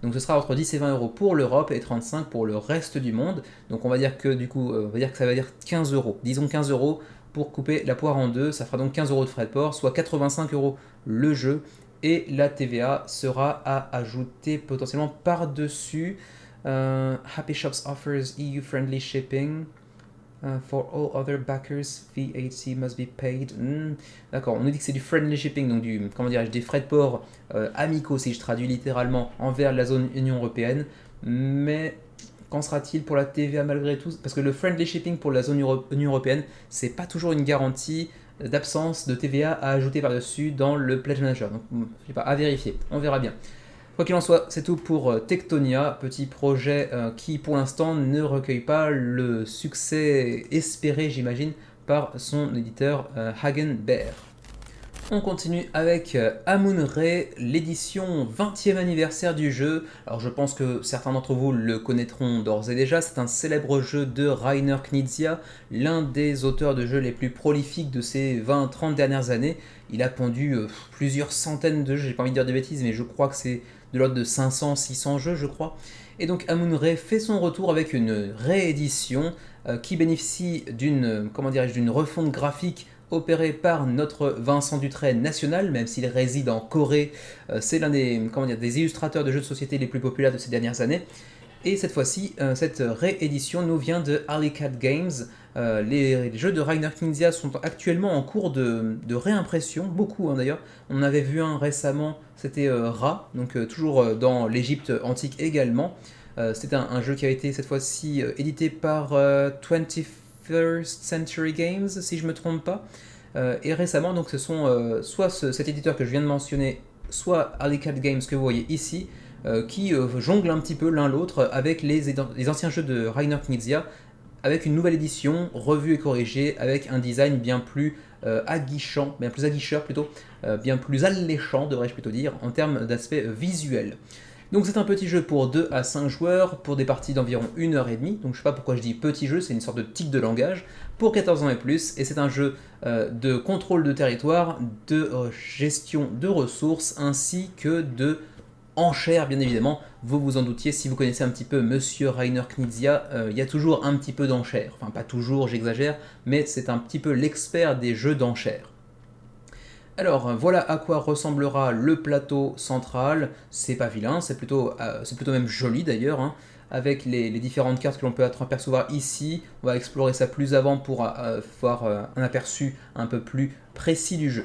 Donc ce sera entre 10 et 20€ pour l'Europe et 35 pour le reste du monde. Donc on va dire que du coup, ça va dire 15€. Disons 15€ pour couper la poire en deux. Ça fera donc 15€ de frais de port, soit 85€ le jeu. Et la TVA sera à ajouter potentiellement par-dessus. Happy Shops offers EU-friendly shipping. For all other backers, VAT must be paid. D'accord, on nous dit que c'est du friendly shipping, donc des frais de port amicaux, si je traduis littéralement, envers la zone Union Européenne. Mais qu'en sera-t-il pour la TVA malgré tout? Parce que le friendly shipping pour la zone Union Européenne, c'est pas toujours une garantie d'absence de TVA à ajouter par-dessus dans le Pledge Manager. Donc, je sais pas, à vérifier, on verra bien. Quoi qu'il en soit, c'est tout pour Tectonia, petit projet qui pour l'instant ne recueille pas le succès espéré, j'imagine, par son éditeur Hagen Bear. On continue avec Amun-Re, l'édition 20e anniversaire du jeu. Alors je pense que certains d'entre vous le connaîtront d'ores et déjà, c'est un célèbre jeu de Rainer Knizia, l'un des auteurs de jeux les plus prolifiques de ces 20-30 dernières années. Il a pondu plusieurs centaines de jeux, j'ai pas envie de dire de bêtises, mais je crois que c'est de l'ordre de 500-600 jeux, je crois. Et donc Amun-Re fait son retour avec une réédition qui bénéficie d'une refonte graphique opérée par notre Vincent Dutray national, même s'il réside en Corée. C'est l'un des illustrateurs de jeux de société les plus populaires de ces dernières années. Et cette fois-ci, cette réédition nous vient de Alley Cat Games. Les jeux de Rainer Knizia sont actuellement en cours de réimpression, beaucoup d'ailleurs. On en avait vu un récemment, c'était Ra, donc toujours dans l'Égypte antique également. C'était un jeu qui a été cette fois-ci édité par 21st Century Games, si je ne me trompe pas. Et récemment, donc, ce sont soit cet éditeur que je viens de mentionner, soit Alley Cat Games que vous voyez ici, qui jonglent un petit peu l'un l'autre avec les anciens jeux de Rainer Knizia, avec une nouvelle édition, revue et corrigée, avec un design bien plus aguicheur plutôt, bien plus alléchant, devrais-je plutôt dire, en termes d'aspect visuel. Donc c'est un petit jeu pour 2 à 5 joueurs, pour des parties d'environ 1h30, donc je sais pas pourquoi je dis petit jeu, c'est une sorte de tic de langage, pour 14 ans et plus, et c'est un jeu de contrôle de territoire, de gestion de ressources, ainsi que de enchères bien évidemment. Vous vous en doutiez, si vous connaissez un petit peu Monsieur Rainer Knizia, il y a toujours un petit peu d'enchères, enfin pas toujours, j'exagère, mais c'est un petit peu l'expert des jeux d'enchères. Alors voilà à quoi ressemblera le plateau central. C'est pas vilain, c'est plutôt même joli d'ailleurs, hein, avec les différentes cartes que l'on peut apercevoir ici. On va explorer ça plus avant pour avoir un aperçu un peu plus précis du jeu.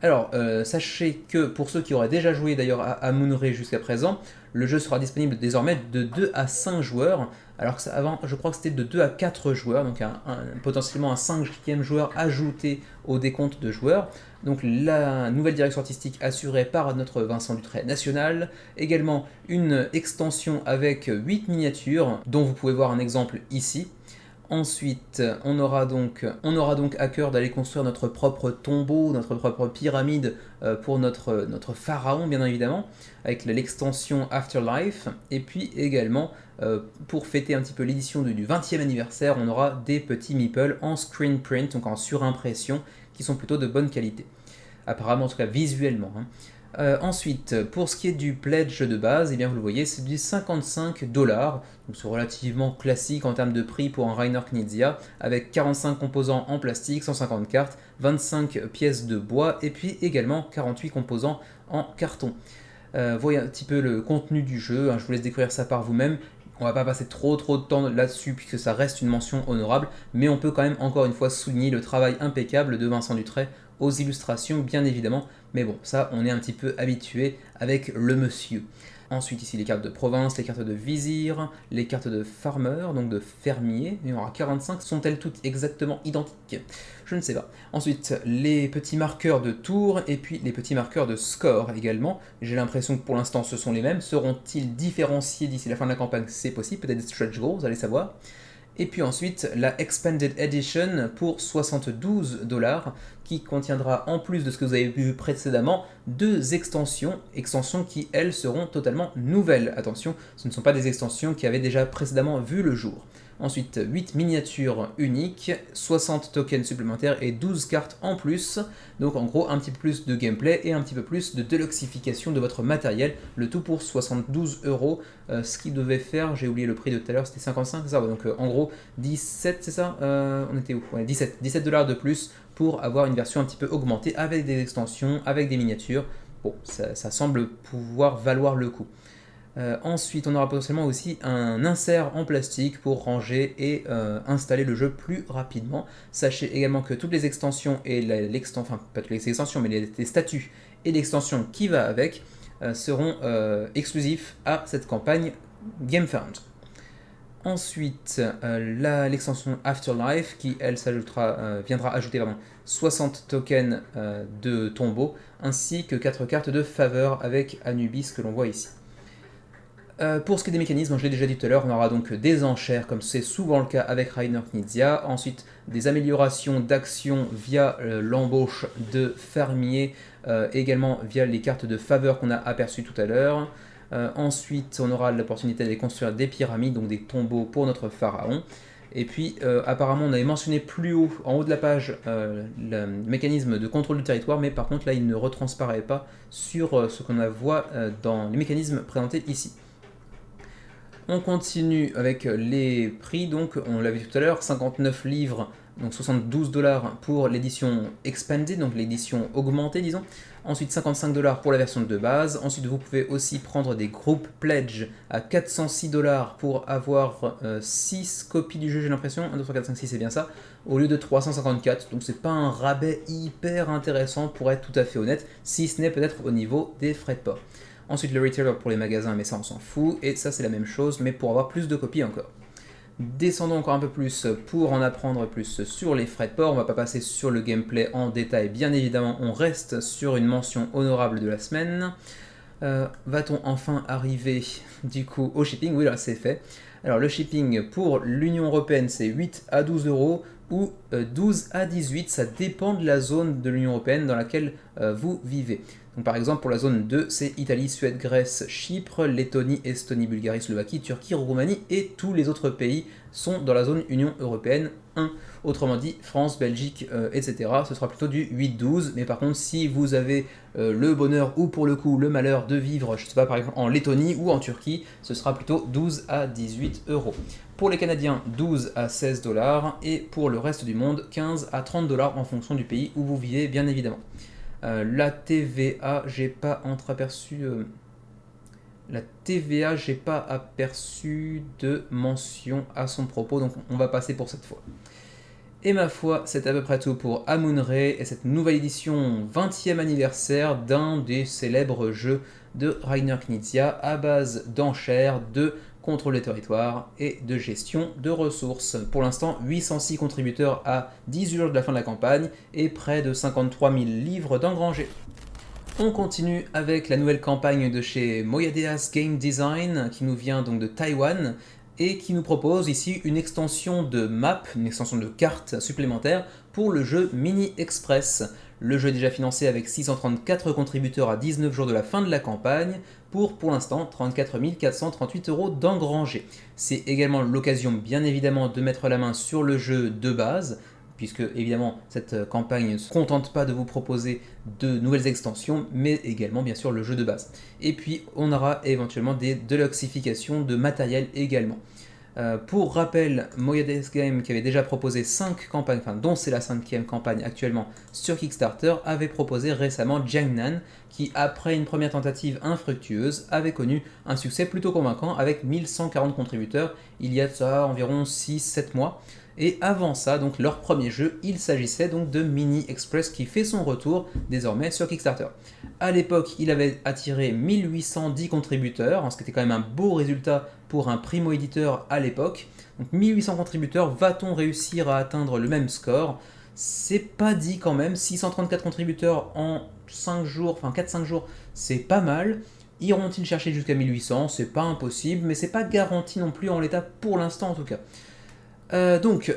Alors, sachez que pour ceux qui auraient déjà joué d'ailleurs à Amun-Re jusqu'à présent, le jeu sera disponible désormais de 2 à 5 joueurs, alors que avant, je crois que c'était de 2 à 4 joueurs, donc potentiellement un 5e joueur ajouté au décompte de joueurs. Donc la nouvelle direction artistique assurée par notre Vincent Dutray national, également une extension avec 8 miniatures, dont vous pouvez voir un exemple ici. Ensuite, on aura donc à cœur d'aller construire notre propre tombeau, notre propre pyramide pour notre pharaon, bien évidemment, avec l'extension Afterlife. Et puis également, pour fêter un petit peu l'édition du 20e anniversaire, on aura des petits meeples en screen print, donc en surimpression, qui sont plutôt de bonne qualité. Apparemment, en tout cas visuellement. Ensuite, pour ce qui est du pledge de base, eh bien vous le voyez, c'est du 55$, donc c'est relativement classique en termes de prix pour un Reiner Knizia, avec 45 composants en plastique, 150 cartes, 25 pièces de bois, et puis également 48 composants en carton. Voyez un petit peu le contenu du jeu, hein, je vous laisse découvrir ça par vous-même. On va pas passer trop de temps là-dessus puisque ça reste une mention honorable, mais on peut quand même encore une fois souligner le travail impeccable de Vincent Dutray aux illustrations bien évidemment, mais bon ça on est un petit peu habitué avec le monsieur. Ensuite ici les cartes de province, les cartes de vizir, les cartes de farmer, donc de fermier, il y en aura 45, sont-elles toutes exactement identiques? Je ne sais pas. Ensuite les petits marqueurs de tour et puis les petits marqueurs de score également, j'ai l'impression que pour l'instant ce sont les mêmes, seront-ils différenciés d'ici la fin de la campagne? C'est possible, peut-être des stretch goals, allez savoir. Et puis ensuite la Expanded Edition pour 72$, qui contiendra en plus de ce que vous avez vu précédemment, 2 extensions qui elles seront totalement nouvelles. Attention, ce ne sont pas des extensions qui avaient déjà précédemment vu le jour. Ensuite 8 miniatures uniques, 60 tokens supplémentaires et 12 cartes en plus. Donc en gros un petit peu plus de gameplay et un petit peu plus de deluxification de votre matériel. Le tout pour 72€, ce qui devait faire, j'ai oublié le prix de tout à l'heure, c'était 55, c'est ça, donc en gros 17, c'est ça, on était où, ouais, 17$ de plus pour avoir une version un petit peu augmentée avec des extensions, avec des miniatures. Bon, ça semble pouvoir valoir le coup. Ensuite, on aura potentiellement aussi un insert en plastique pour ranger et installer le jeu plus rapidement. Sachez également que toutes les extensions et enfin pas toutes les extensions, mais les statuts et l'extension qui va avec seront exclusifs à cette campagne GameFound. Ensuite, l'extension Afterlife qui, elle, viendra ajouter 60 tokens de tombeau ainsi que 4 cartes de faveur avec Anubis que l'on voit ici. Pour ce qui est des mécanismes, je l'ai déjà dit tout à l'heure, on aura donc des enchères comme c'est souvent le cas avec Reiner Knizia, ensuite des améliorations d'action via l'embauche de fermiers, également via les cartes de faveur qu'on a aperçues tout à l'heure. Ensuite, on aura l'opportunité de construire des pyramides, donc des tombeaux pour notre pharaon. Et puis, apparemment, on avait mentionné plus haut, en haut de la page, le mécanisme de contrôle du territoire, mais par contre, là, il ne retransparaît pas sur ce qu'on voit dans les mécanismes présentés ici. On continue avec les prix, donc on l'a vu tout à l'heure, 59 livres, donc 72$ pour l'édition expanded, donc l'édition augmentée disons. Ensuite 55$ pour la version de base. Ensuite vous pouvez aussi prendre des groupes pledge à 406$ pour avoir 6 copies du jeu, j'ai l'impression, 1, 2, 3, 4, 5, 6 c'est bien ça, au lieu de 354, donc c'est pas un rabais hyper intéressant pour être tout à fait honnête, si ce n'est peut-être au niveau des frais de port. Ensuite le retailer pour les magasins, mais ça on s'en fout, et ça c'est la même chose, mais pour avoir plus de copies encore. Descendons encore un peu plus pour en apprendre plus sur les frais de port, on va pas passer sur le gameplay en détail, bien évidemment on reste sur une mention honorable de la semaine. Va-t-on enfin arriver du coup au shipping? Oui là c'est fait. Alors le shipping pour l'Union Européenne c'est 8 à 12€ ou 12 à 18, ça dépend de la zone de l'Union Européenne dans laquelle vous vivez. Donc par exemple pour la zone 2 c'est Italie, Suède, Grèce, Chypre, Lettonie, Estonie, Bulgarie, Slovaquie, Turquie, Roumanie et tous les autres pays sont dans la zone Union Européenne 1. Autrement dit France, Belgique, etc. Ce sera plutôt du 8-12, mais par contre si vous avez le bonheur ou pour le coup le malheur de vivre, je sais pas par exemple en Lettonie ou en Turquie, ce sera plutôt 12 à 18€. Pour les Canadiens 12 à 16$ et pour le reste du monde 15 à 30$ en fonction du pays où vous vivez bien évidemment. La TVA, j'ai pas entreaperçu. La TVA, j'ai pas aperçu de mention à son propos, donc on va passer pour cette fois. Et ma foi, c'est à peu près tout pour Amun-Re et cette nouvelle édition 20e anniversaire d'un des célèbres jeux de Reiner Knizia à base d'enchères, de contrôle des territoires et de gestion de ressources. Pour l'instant, 806 contributeurs à 18 jours de la fin de la campagne et près de 53 000 livres d'engrangés. On continue avec la nouvelle campagne de chez Moyadeas Game Design qui nous vient donc de Taïwan et qui nous propose ici une extension de map, une extension de carte supplémentaire pour le jeu Mini Express. Le jeu est déjà financé avec 634 contributeurs à 19 jours de la fin de la campagne pour l'instant 34 438€ d'engrangés. C'est également l'occasion bien évidemment de mettre la main sur le jeu de base puisque évidemment cette campagne ne se contente pas de vous proposer de nouvelles extensions, mais également bien sûr le jeu de base. Et puis on aura éventuellement des deluxifications de matériel également. Pour rappel, Moyades Game, qui avait déjà proposé 5 campagnes, enfin dont c'est la 5e campagne actuellement sur Kickstarter, avait proposé récemment Jiangnan, qui après une première tentative infructueuse avait connu un succès plutôt convaincant avec 1140 contributeurs il y a ça environ 6-7 mois. Et avant ça, donc leur premier jeu, il s'agissait donc de Mini Express qui fait son retour désormais sur Kickstarter. À l'époque, il avait attiré 1810 contributeurs, ce qui était quand même un beau résultat pour un primo-éditeur à l'époque. Donc 1800 contributeurs, va-t-on réussir à atteindre le même score? C'est pas dit quand même, 634 contributeurs en 5 jours, enfin 4-5 jours, c'est pas mal. Iront-ils chercher jusqu'à 1800? C'est pas impossible, mais c'est pas garanti non plus en l'état pour l'instant en tout cas. Donc,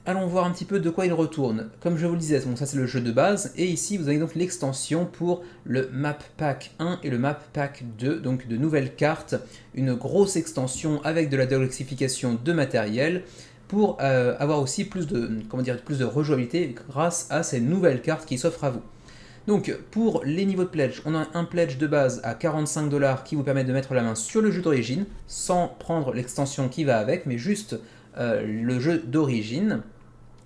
allons voir un petit peu de quoi il retourne. Comme je vous le disais, bon, ça c'est le jeu de base, et ici vous avez donc l'extension pour le Map Pack 1 et le Map Pack 2, donc de nouvelles cartes, une grosse extension avec de la deluxification de matériel, pour avoir aussi plus de rejouabilité grâce à ces nouvelles cartes qui s'offrent à vous. Donc pour les niveaux de pledge, on a un pledge de base à 45$ qui vous permet de mettre la main sur le jeu d'origine, sans prendre l'extension qui va avec, mais juste le jeu d'origine.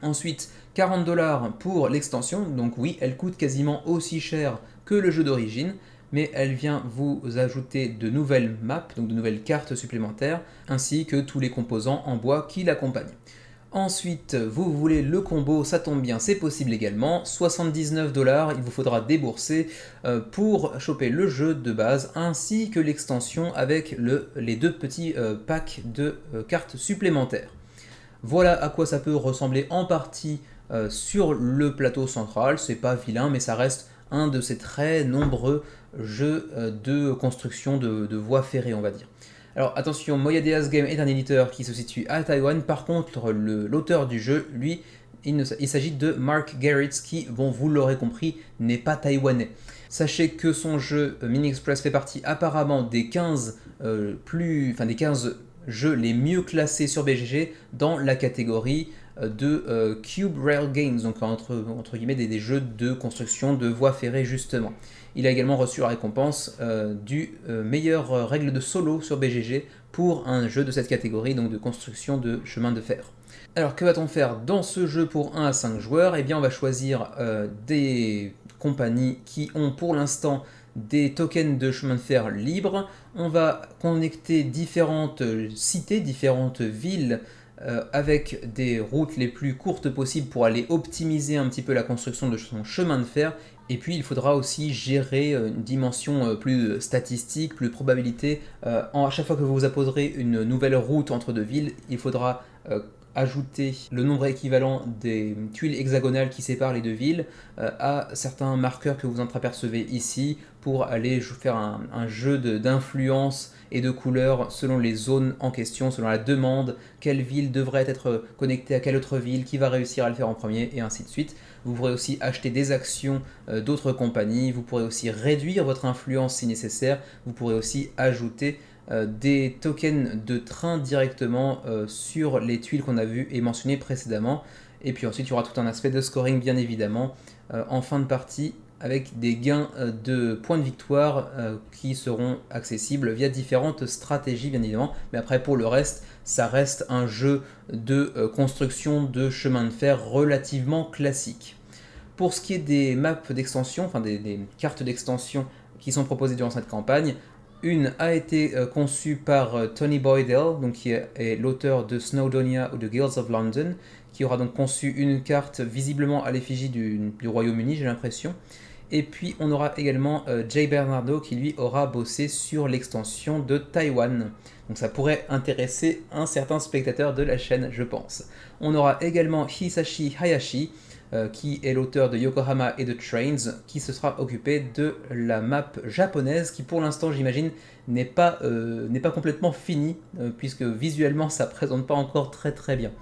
Ensuite, 40$ pour l'extension, donc oui, elle coûte quasiment aussi cher que le jeu d'origine, mais elle vient vous ajouter de nouvelles maps, donc de nouvelles cartes supplémentaires, ainsi que tous les composants en bois qui l'accompagnent. Ensuite, vous voulez le combo, ça tombe bien, c'est possible également. 79$, il vous faudra débourser pour choper le jeu de base ainsi que l'extension avec les 2 petits packs de cartes supplémentaires. Voilà à quoi ça peut ressembler en partie sur le plateau central. C'est pas vilain, mais ça reste un de ces très nombreux jeux de construction de voies ferrées, on va dire. Alors attention, Moyades Game est un éditeur qui se situe à Taïwan. Par contre, l'auteur du jeu, lui, il s'agit de Mark Garritz qui, bon, vous l'aurez compris, n'est pas taïwanais. Sachez que son jeu Mini Express fait partie apparemment des 15 jeux les mieux classés sur BGG dans la catégorie de Cube Rail Games, donc entre guillemets des jeux de construction de voies ferrées justement. Il a également reçu la récompense du meilleure règle de solo sur BGG pour un jeu de cette catégorie, donc de construction de chemin de fer. Alors que va-t-on faire dans ce jeu pour 1 à 5 joueurs? Eh bien on va choisir des compagnies qui ont pour l'instant des tokens de chemin de fer libres. On va connecter différentes cités, différentes villes avec des routes les plus courtes possibles pour aller optimiser un petit peu la construction de son chemin de fer. Et puis il faudra aussi gérer une dimension plus statistique, plus probabilité. À chaque fois que vous apposerez une nouvelle route entre 2 villes, il faudra ajouter le nombre équivalent des tuiles hexagonales qui séparent les 2 villes à certains marqueurs que vous entreapercevez ici pour aller faire un jeu d'influence et de couleurs selon les zones en question, selon la demande, quelle ville devrait être connectée à quelle autre ville, qui va réussir à le faire en premier, et ainsi de suite. Vous pourrez aussi acheter des actions d'autres compagnies, vous pourrez aussi réduire votre influence si nécessaire, vous pourrez aussi ajouter des tokens de train directement sur les tuiles qu'on a vues et mentionnées précédemment. Et puis ensuite, il y aura tout un aspect de scoring, bien évidemment, en fin de partie, avec des gains de points de victoire qui seront accessibles via différentes stratégies, bien évidemment. Mais après, pour le reste, ça reste un jeu de construction de chemin de fer relativement classique. Pour ce qui est des maps d'extension, enfin des cartes d'extension qui sont proposées durant cette campagne, une a été conçue par Tony Boydell, donc qui est l'auteur de Snowdonia ou de Guilds of London, qui aura donc conçu une carte visiblement à l'effigie du Royaume-Uni, j'ai l'impression. Et puis on aura également Jay Bernardo qui lui aura bossé sur l'extension de Taïwan. Donc ça pourrait intéresser un certain spectateur de la chaîne, je pense. On aura également Hisashi Hayashi, qui est l'auteur de Yokohama et de Trains, qui se sera occupé de la map japonaise, qui pour l'instant, j'imagine, n'est pas complètement finie, puisque visuellement, ça ne présente pas encore très très bien.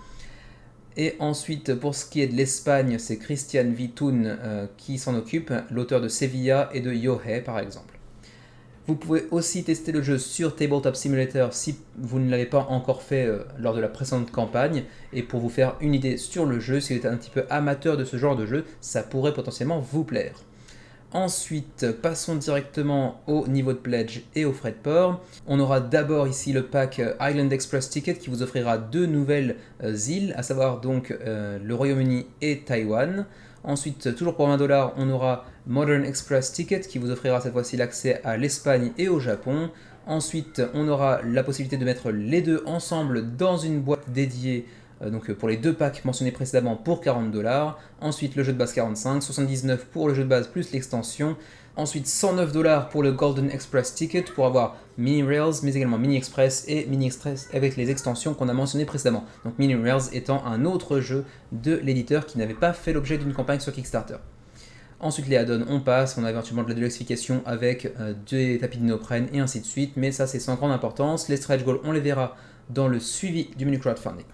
Et ensuite, pour ce qui est de l'Espagne, c'est Christian Vitun qui s'en occupe, l'auteur de Sevilla et de Yohei, par exemple. Vous pouvez aussi tester le jeu sur Tabletop Simulator si vous ne l'avez pas encore fait lors de la précédente campagne. Et pour vous faire une idée sur le jeu, si vous êtes un petit peu amateur de ce genre de jeu, ça pourrait potentiellement vous plaire. Ensuite, passons directement au niveau de pledge et aux frais de port. On aura d'abord ici le pack Island Express Ticket qui vous offrira 2 nouvelles îles, à savoir donc le Royaume-Uni et Taïwan. Ensuite, toujours pour 20$, on aura Modern Express Ticket qui vous offrira cette fois-ci l'accès à l'Espagne et au Japon. Ensuite, on aura la possibilité de mettre les deux ensemble dans une boîte dédiée donc pour les 2 packs mentionnés précédemment pour 40$. Ensuite le jeu de base 45, 79 pour le jeu de base plus l'extension. Ensuite 109$ pour le Golden Express Ticket pour avoir Mini Rails mais également Mini Express et Mini Express avec les extensions qu'on a mentionnées précédemment. Donc Mini Rails étant un autre jeu de l'éditeur qui n'avait pas fait l'objet d'une campagne sur Kickstarter. Ensuite les add-ons on passe, on a éventuellement de la deluxification avec des tapis de néoprène et ainsi de suite, mais ça c'est sans grande importance. Les stretch goals on les verra dans le suivi du menu crowdfunding.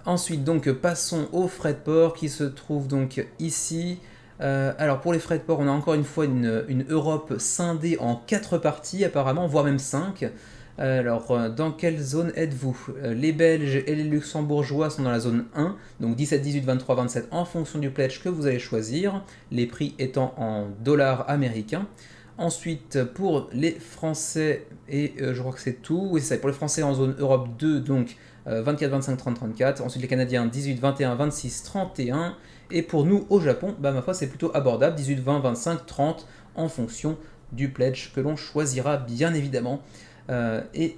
Ensuite, donc, passons aux frais de port qui se trouvent donc ici. Alors, pour les frais de port, on a encore une fois une Europe scindée en 4 parties, apparemment, voire même 5. Alors, dans quelle zone êtes-vous? Les Belges et les Luxembourgeois sont dans la zone 1, donc 17, 18, 23, 27 en fonction du pledge que vous allez choisir, les prix étant en dollars américains. Ensuite, pour les Français, et je crois que c'est tout, oui c'est ça, pour les Français en zone Europe 2, donc 24, 25, 30, 34. Ensuite les Canadiens 18, 21, 26, 31. Et pour nous au Japon, bah, ma foi c'est plutôt abordable, 18, 20, 25, 30 en fonction du pledge que l'on choisira bien évidemment. Et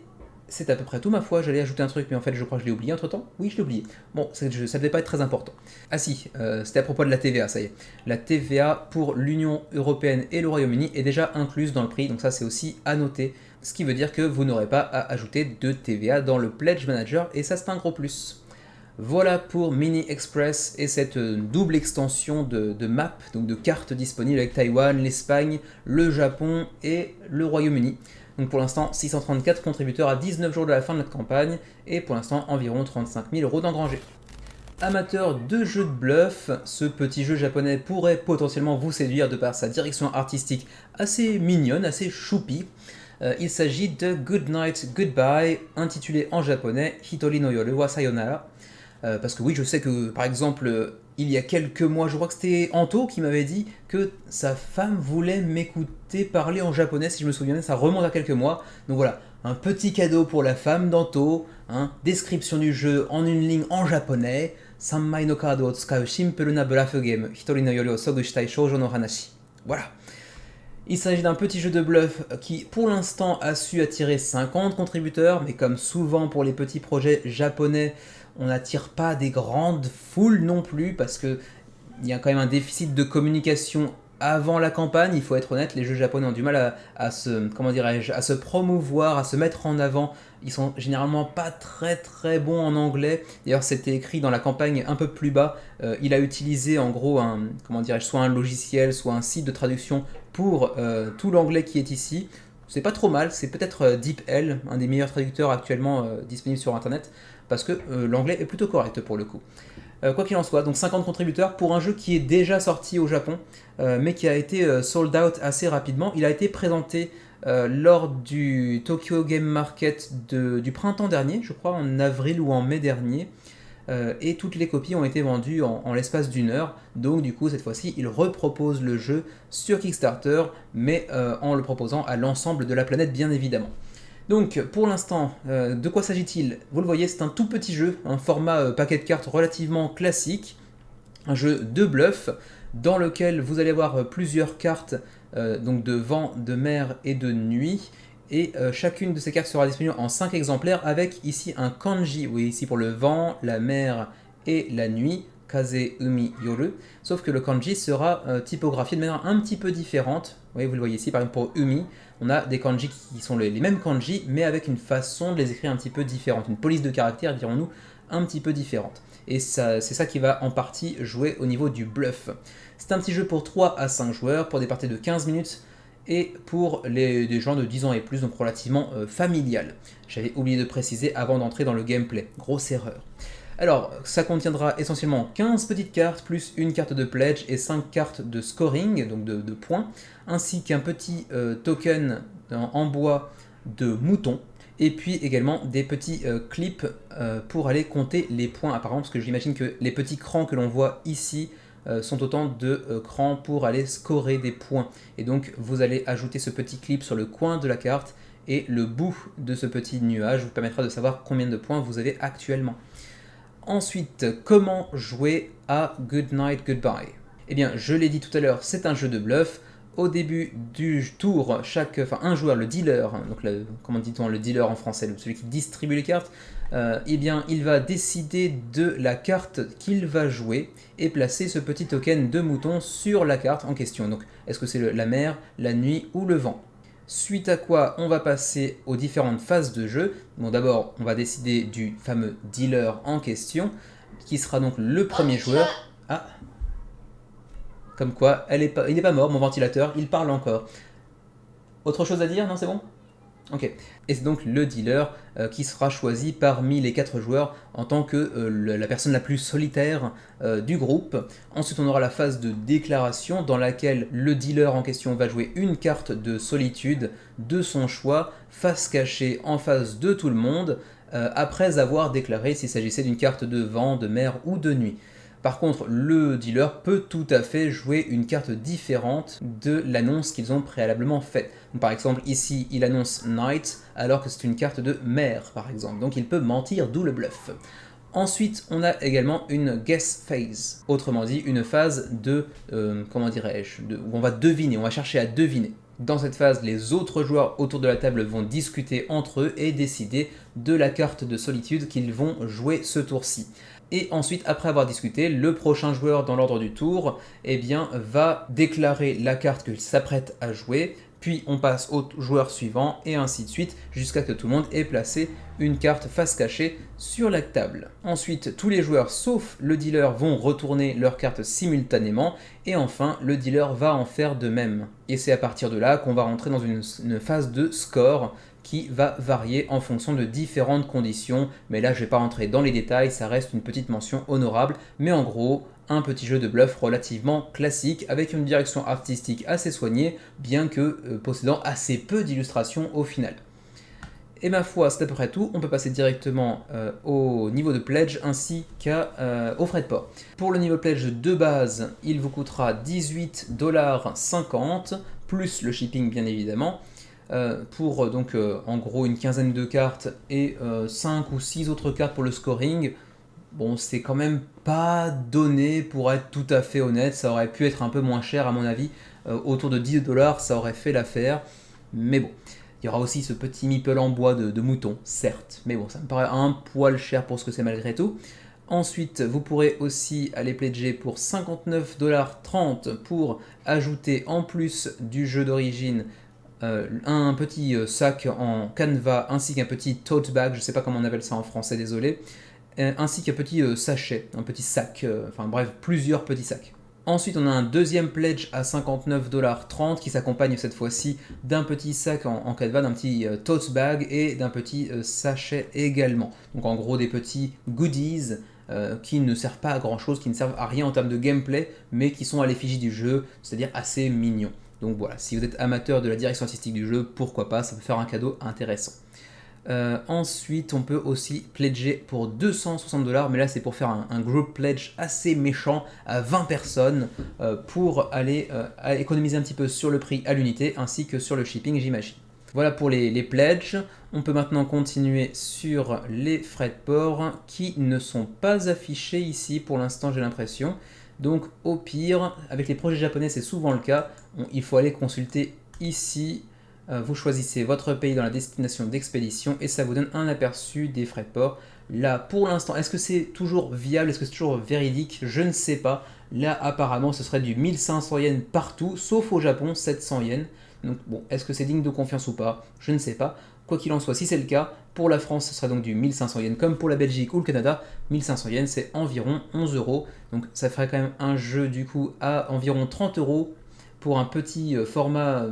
c'est à peu près tout ma foi, j'allais ajouter un truc mais en fait je crois que je l'ai oublié entre temps. Oui je l'ai oublié. Bon, ça devait pas être très important. Ah si, c'était à propos de la TVA, ça y est. La TVA pour l'Union Européenne et le Royaume-Uni est déjà incluse dans le prix, donc ça c'est aussi à noter. Ce qui veut dire que vous n'aurez pas à ajouter de TVA dans le Pledge Manager, et ça c'est un gros plus. Voilà pour Mini Express et cette double extension de map, donc de cartes disponibles avec Taïwan, l'Espagne, le Japon et le Royaume-Uni. Donc pour l'instant 634 contributeurs à 19 jours de la fin de notre campagne, et pour l'instant environ 35 000 € d'engrangés. Amateur de jeux de bluff, ce petit jeu japonais pourrait potentiellement vous séduire de par sa direction artistique assez mignonne, assez choupi. Il s'agit de Good Night Goodbye, intitulé en japonais Hitori no Yoru wa Sayonara. Parce que oui, je sais que par exemple, il y a quelques mois, je crois que c'était Anto qui m'avait dit que sa femme voulait m'écouter parler en japonais, si je me souviens, ça remonte à quelques mois. Donc voilà, un petit cadeau pour la femme d'Anto, hein, description du jeu en une ligne en japonais. Sanmai no kado o tsukau simple na bluff game, Hitori no Yoru o sogu shitai shoujo no hanashi. Voilà. Il s'agit d'un petit jeu de bluff qui, pour l'instant, a su attirer 50 contributeurs, mais comme souvent pour les petits projets japonais, on n'attire pas des grandes foules non plus, parce qu'il y a quand même un déficit de communication avant la campagne, il faut être honnête, les jeux japonais ont du mal à se promouvoir, à se mettre en avant. Ils sont généralement pas très bons en anglais. D'ailleurs, c'était écrit dans la campagne un peu plus bas. Il a utilisé en gros soit un logiciel, soit un site de traduction pour tout l'anglais qui est ici. C'est pas trop mal, c'est peut-être DeepL, un des meilleurs traducteurs actuellement disponibles sur internet, parce que l'anglais est plutôt correct pour le coup. Quoi qu'il en soit, donc 50 contributeurs pour un jeu qui est déjà sorti au Japon, mais qui a été sold out assez rapidement. Il a été présenté lors du Tokyo Game Market du printemps dernier, je crois en avril ou en mai dernier, et toutes les copies ont été vendues en l'espace d'une heure. Donc du coup cette fois-ci il repropose le jeu sur Kickstarter, mais en le proposant à l'ensemble de la planète bien évidemment. Donc pour l'instant, de quoi s'agit-il? Vous le voyez, c'est un tout petit jeu, un format paquet de cartes relativement classique, un jeu de bluff dans lequel vous allez avoir plusieurs cartes donc de vent, de mer et de nuit, et chacune de ces cartes sera disponible en 5 exemplaires avec ici un kanji, oui ici pour le vent, la mer et la nuit, Kaze, Umi, Yoru, sauf que le kanji sera typographié de manière un petit peu différente. Oui, vous le voyez ici, par exemple pour Umi, on a des kanji qui sont les mêmes kanji, mais avec une façon de les écrire un petit peu différente, une police de caractère, dirons-nous, un petit peu différente. Et c'est ça qui va en partie jouer au niveau du bluff. C'est un petit jeu pour 3 à 5 joueurs, pour des parties de 15 minutes, et pour des gens de 10 ans et plus, donc relativement familial. J'avais oublié de préciser avant d'entrer dans le gameplay, grosse erreur. Alors, ça contiendra essentiellement 15 petites cartes, plus une carte de pledge et 5 cartes de scoring, donc de points, ainsi qu'un petit token en bois de mouton, et puis également des petits clips pour aller compter les points apparemment, parce que j'imagine que les petits crans que l'on voit ici sont autant de crans pour aller scorer des points. Et donc vous allez ajouter ce petit clip sur le coin de la carte, et le bout de ce petit nuage vous permettra de savoir combien de points vous avez actuellement. Ensuite, comment jouer à Good Night Goodbye? Eh bien, je l'ai dit tout à l'heure, c'est un jeu de bluff. Au début du tour, un joueur, le dealer, donc comment dit-on le dealer en français, celui qui distribue les cartes, eh bien, il va décider de la carte qu'il va jouer et placer ce petit token de mouton sur la carte en question. Donc, est-ce que c'est la mer, la nuit ou le vent? Suite à quoi, on va passer aux différentes phases de jeu. Bon, d'abord, on va décider du fameux dealer en question, qui sera donc le premier joueur. Ah, comme quoi, il n'est pas mort, mon ventilateur, il parle encore. Autre chose à dire? Non, c'est bon? Ok. Et c'est donc le dealer qui sera choisi parmi les 4 joueurs en tant que la personne la plus solitaire du groupe. Ensuite, on aura la phase de déclaration dans laquelle le dealer en question va jouer une carte de solitude de son choix, face cachée en face de tout le monde, après avoir déclaré s'il s'agissait d'une carte de vent, de mer ou de nuit. Par contre, le dealer peut tout à fait jouer une carte différente de l'annonce qu'ils ont préalablement faite. Par exemple, ici, il annonce Night alors que c'est une carte de mer, par exemple. Donc il peut mentir, d'où le bluff. Ensuite, on a également une guess phase, autrement dit une phase de, où on va deviner, on va chercher à deviner. Dans cette phase, les autres joueurs autour de la table vont discuter entre eux et décider de la carte de solitude qu'ils vont jouer ce tour-ci. Et ensuite, après avoir discuté, le prochain joueur dans l'ordre du tour va déclarer la carte qu'il s'apprête à jouer, puis on passe au joueur suivant, et ainsi de suite, jusqu'à ce que tout le monde ait placé une carte face cachée sur la table. Ensuite, tous les joueurs, sauf le dealer, vont retourner leurs cartes simultanément, et enfin, le dealer va en faire de même. Et c'est à partir de là qu'on va rentrer dans une phase de score, qui va varier en fonction de différentes conditions, mais là je ne vais pas rentrer dans les détails, ça reste une petite mention honorable, mais en gros, un petit jeu de bluff relativement classique, avec une direction artistique assez soignée, bien que possédant assez peu d'illustrations au final. Et ma foi, c'est à peu près tout, on peut passer directement au niveau de pledge ainsi qu'aux frais de port. Pour le niveau de pledge de base, il vous coûtera 18,50$, plus le shipping bien évidemment, pour donc en gros une quinzaine de cartes et 5 ou 6 autres cartes pour le scoring. Bon, c'est quand même pas donné pour être tout à fait honnête, ça aurait pu être un peu moins cher à mon avis, autour de 10$, ça aurait fait l'affaire, mais bon. Il y aura aussi ce petit meeple en bois de mouton, certes, mais bon, ça me paraît un poil cher pour ce que c'est malgré tout. Ensuite, vous pourrez aussi aller pledger pour 59,30$ pour ajouter en plus du jeu d'origine un petit sac en canevas ainsi qu'un petit tote bag, je sais pas comment on appelle ça en français, désolé, ainsi qu'un petit sachet, un petit sac, enfin bref, plusieurs petits sacs. Ensuite, on a un deuxième pledge à 59,30$ qui s'accompagne cette fois-ci d'un petit sac en canevas, d'un petit tote bag et d'un petit sachet également. Donc en gros des petits goodies qui ne servent pas à grand chose, qui ne servent à rien en termes de gameplay, mais qui sont à l'effigie du jeu, c'est-à-dire assez mignons. Donc voilà, si vous êtes amateur de la direction artistique du jeu, pourquoi pas, ça peut faire un cadeau intéressant. Ensuite, on peut aussi pledger pour 260$, mais là c'est pour faire un group pledge assez méchant à 20 personnes pour aller économiser un petit peu sur le prix à l'unité ainsi que sur le shipping, j'imagine. Voilà pour les pledges. On peut maintenant continuer sur les frais de port qui ne sont pas affichés ici pour l'instant, j'ai l'impression. Donc au pire, avec les projets japonais c'est souvent le cas, il faut aller consulter ici. Vous choisissez votre pays dans la destination d'expédition et ça vous donne un aperçu des frais de port. Là pour l'instant, est-ce que c'est toujours viable, est-ce que c'est toujours véridique? Je ne sais pas. Là apparemment ce serait du 1500 yens partout, sauf au Japon 700 yens. Donc bon, est-ce que c'est digne de confiance ou pas? Je ne sais pas. Quoi qu'il en soit, si c'est le cas, pour la France, ce sera donc du 1500 yens, comme pour la Belgique ou le Canada. 1500 yens, c'est environ 11€. Donc ça ferait quand même un jeu du coup à environ 30€ pour un petit format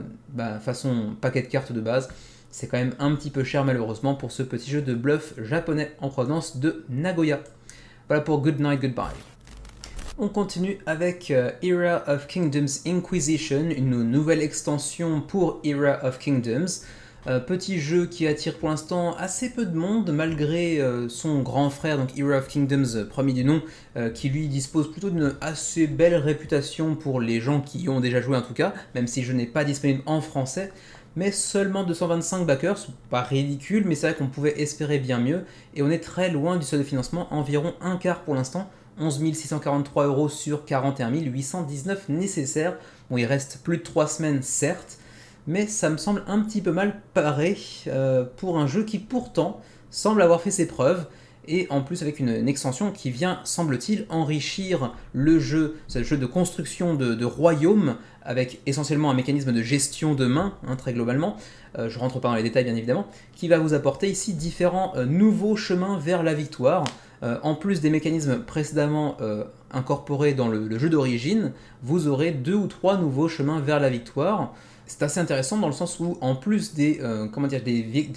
façon paquet de cartes de base. C'est quand même un petit peu cher malheureusement pour ce petit jeu de bluff japonais en provenance de Nagoya. Voilà pour Good Night Goodbye. On continue avec Era of Kingdoms Inquisition, une nouvelle extension pour Era of Kingdoms. Petit jeu qui attire pour l'instant assez peu de monde malgré son grand frère, donc Era of Kingdoms, premier du nom, qui lui dispose plutôt d'une assez belle réputation pour les gens qui y ont déjà joué en tout cas, même si je n'ai pas disponible en français. Mais seulement 225 backers, c'est pas ridicule, mais c'est vrai qu'on pouvait espérer bien mieux, et on est très loin du seuil de financement, environ un quart pour l'instant, 11 643 € sur 41 819 nécessaires. Bon, il reste plus de 3 semaines certes, mais ça me semble un petit peu mal paré pour un jeu qui pourtant semble avoir fait ses preuves, et en plus avec une extension qui vient, semble-t-il, enrichir le jeu, c'est le jeu de construction de royaumes, avec essentiellement un mécanisme de gestion de main, très globalement, je rentre pas dans les détails bien évidemment, qui va vous apporter ici différents nouveaux chemins vers la victoire. En plus des mécanismes précédemment incorporés dans le jeu d'origine, vous aurez 2 ou 3 nouveaux chemins vers la victoire. C'est assez intéressant dans le sens où, en plus des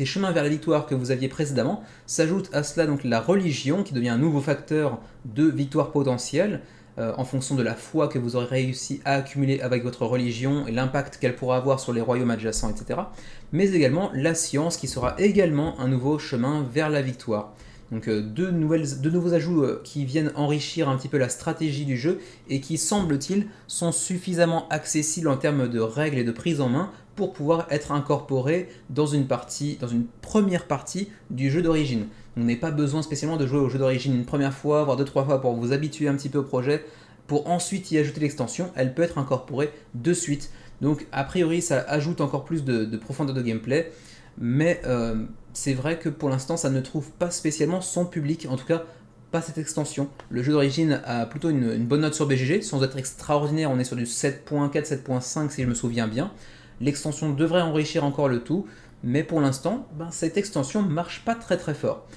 chemins vers la victoire que vous aviez précédemment, s'ajoute à cela donc la religion qui devient un nouveau facteur de victoire potentielle en fonction de la foi que vous aurez réussi à accumuler avec votre religion et l'impact qu'elle pourra avoir sur les royaumes adjacents, etc. Mais également la science qui sera également un nouveau chemin vers la victoire. Donc deux nouveaux ajouts qui viennent enrichir un petit peu la stratégie du jeu et qui, semble-t-il, sont suffisamment accessibles en termes de règles et de prise en main pour pouvoir être incorporés dans une première partie du jeu d'origine. On n'a pas besoin spécialement de jouer au jeu d'origine une première fois, voire 2-3 fois pour vous habituer un petit peu au projet, pour ensuite y ajouter l'extension. Elle peut être incorporée de suite. Donc a priori ça ajoute encore plus de profondeur de gameplay, mais c'est vrai que pour l'instant ça ne trouve pas spécialement son public, en tout cas pas cette extension. Le jeu d'origine a plutôt une bonne note sur BGG, sans être extraordinaire, on est sur du 7.4, 7.5 si je me souviens bien. L'extension devrait enrichir encore le tout, mais pour l'instant, cette extension marche pas très très fort.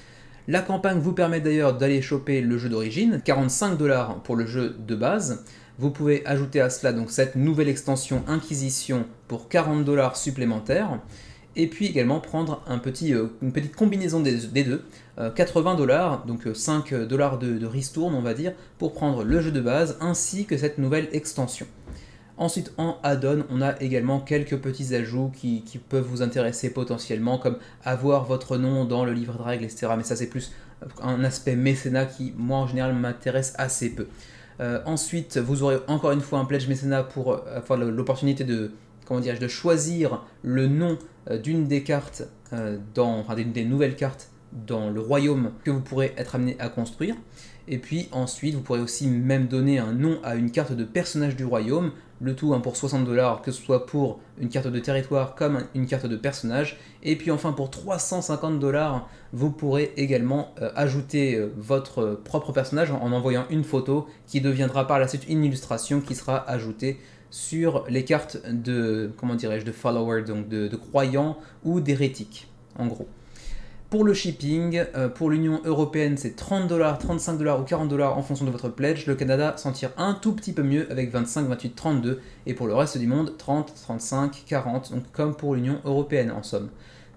La campagne vous permet d'ailleurs d'aller choper le jeu d'origine, 45 $ pour le jeu de base. Vous pouvez ajouter à cela donc cette nouvelle extension Inquisition pour 40 $ supplémentaires. Et puis également prendre une petite combinaison des deux, 80 $, donc 5 $ de ristourne on va dire, pour prendre le jeu de base ainsi que cette nouvelle extension. Ensuite en add-on, on a également quelques petits ajouts qui peuvent vous intéresser potentiellement, comme avoir votre nom dans le livre de règles, etc. Mais ça c'est plus un aspect mécénat qui moi en général m'intéresse assez peu. Ensuite vous aurez encore une fois un pledge mécénat pour avoir l'opportunité de choisir le nom d'une des cartes, des nouvelles cartes dans le royaume que vous pourrez être amené à construire. Et puis ensuite, vous pourrez aussi même donner un nom à une carte de personnage du royaume, le tout pour 60 $, que ce soit pour une carte de territoire comme une carte de personnage. Et puis enfin pour 350 $, vous pourrez également ajouter votre propre personnage en envoyant une photo qui deviendra par la suite une illustration qui sera ajoutée sur les cartes de followers, donc de croyants ou d'hérétiques, en gros. Pour le shipping, pour l'Union Européenne, c'est 30 $, 35 $ ou 40 $ en fonction de votre pledge. Le Canada s'en tire un tout petit peu mieux avec 25, 28, 32. Et pour le reste du monde, 30, 35, 40, donc comme pour l'Union Européenne en somme.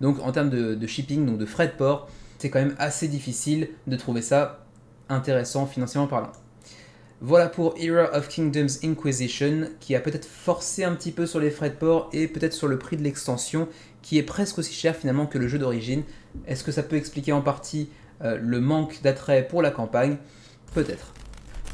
Donc en termes de shipping, donc de frais de port, c'est quand même assez difficile de trouver ça intéressant financièrement parlant. Voilà pour Era of Kingdoms Inquisition, qui a peut-être forcé un petit peu sur les frais de port et peut-être sur le prix de l'extension, qui est presque aussi cher finalement que le jeu d'origine. Est-ce que ça peut expliquer en partie le manque d'attrait pour la campagne? Peut-être.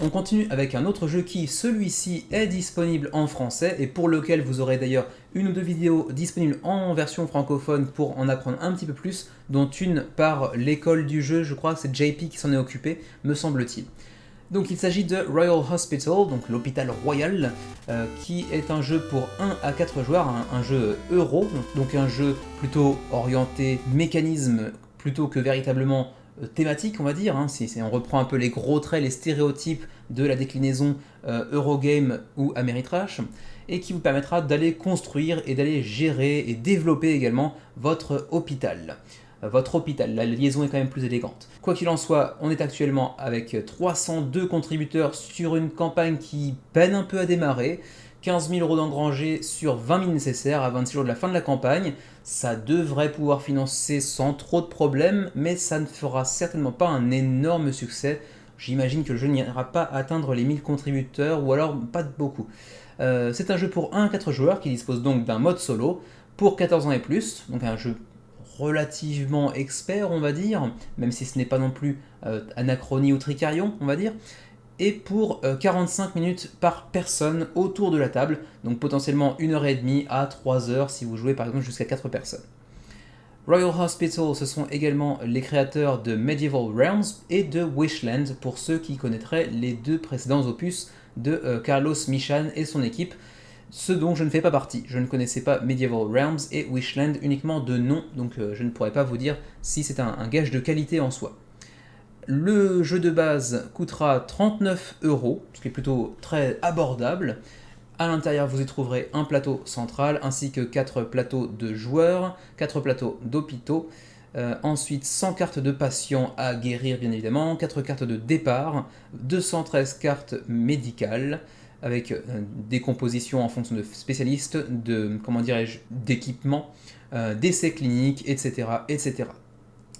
On continue avec un autre jeu qui, celui-ci, est disponible en français et pour lequel vous aurez d'ailleurs une ou deux vidéos disponibles en version francophone pour en apprendre un petit peu plus, dont une par l'école du jeu, je crois, c'est JP qui s'en est occupé, me semble-t-il. Donc il s'agit de Royal Hospital, donc l'hôpital royal, qui est un jeu pour 1 à 4 joueurs, un jeu euro, donc un jeu plutôt orienté mécanisme plutôt que véritablement thématique, on va dire. On reprend un peu les gros traits, les stéréotypes de la déclinaison Eurogame ou Ameritrash, et qui vous permettra d'aller construire et d'aller gérer et développer également votre hôpital. La liaison est quand même plus élégante. Quoi qu'il en soit, on est actuellement avec 302 contributeurs sur une campagne qui peine un peu à démarrer, 15 000 € d'engrangés sur 20 000 nécessaires à 26 jours de la fin de la campagne. Ça devrait pouvoir financer sans trop de problèmes, mais ça ne fera certainement pas un énorme succès. j'imagine que le jeu n'ira pas atteindre les 1000 contributeurs, ou alors pas de beaucoup. C'est un jeu pour 1 à 4 joueurs qui dispose donc d'un mode solo pour 14 ans et plus, donc un jeu relativement expert on va dire, même si ce n'est pas non plus Anachronie ou Tricarion on va dire, et pour 45 minutes par personne autour de la table, donc potentiellement 1h30 à 3h si vous jouez par exemple jusqu'à 4 personnes. Royal Hospital, ce sont également les créateurs de Medieval Realms et de Wishland, pour ceux qui connaîtraient les deux précédents opus de Carlos Michan et son équipe, ce dont je ne fais pas partie. Je ne connaissais pas Medieval Realms et Wishland uniquement de nom, donc je ne pourrais pas vous dire si c'est un gage de qualité en soi. Le jeu de base coûtera 39€, ce qui est plutôt très abordable. À l'intérieur, vous y trouverez un plateau central ainsi que 4 plateaux de joueurs, 4 plateaux d'hôpitaux, ensuite 100 cartes de patients à guérir bien évidemment, 4 cartes de départ, 213 cartes médicales avec des compositions en fonction de spécialistes, d'équipements, d'essais cliniques, etc., etc.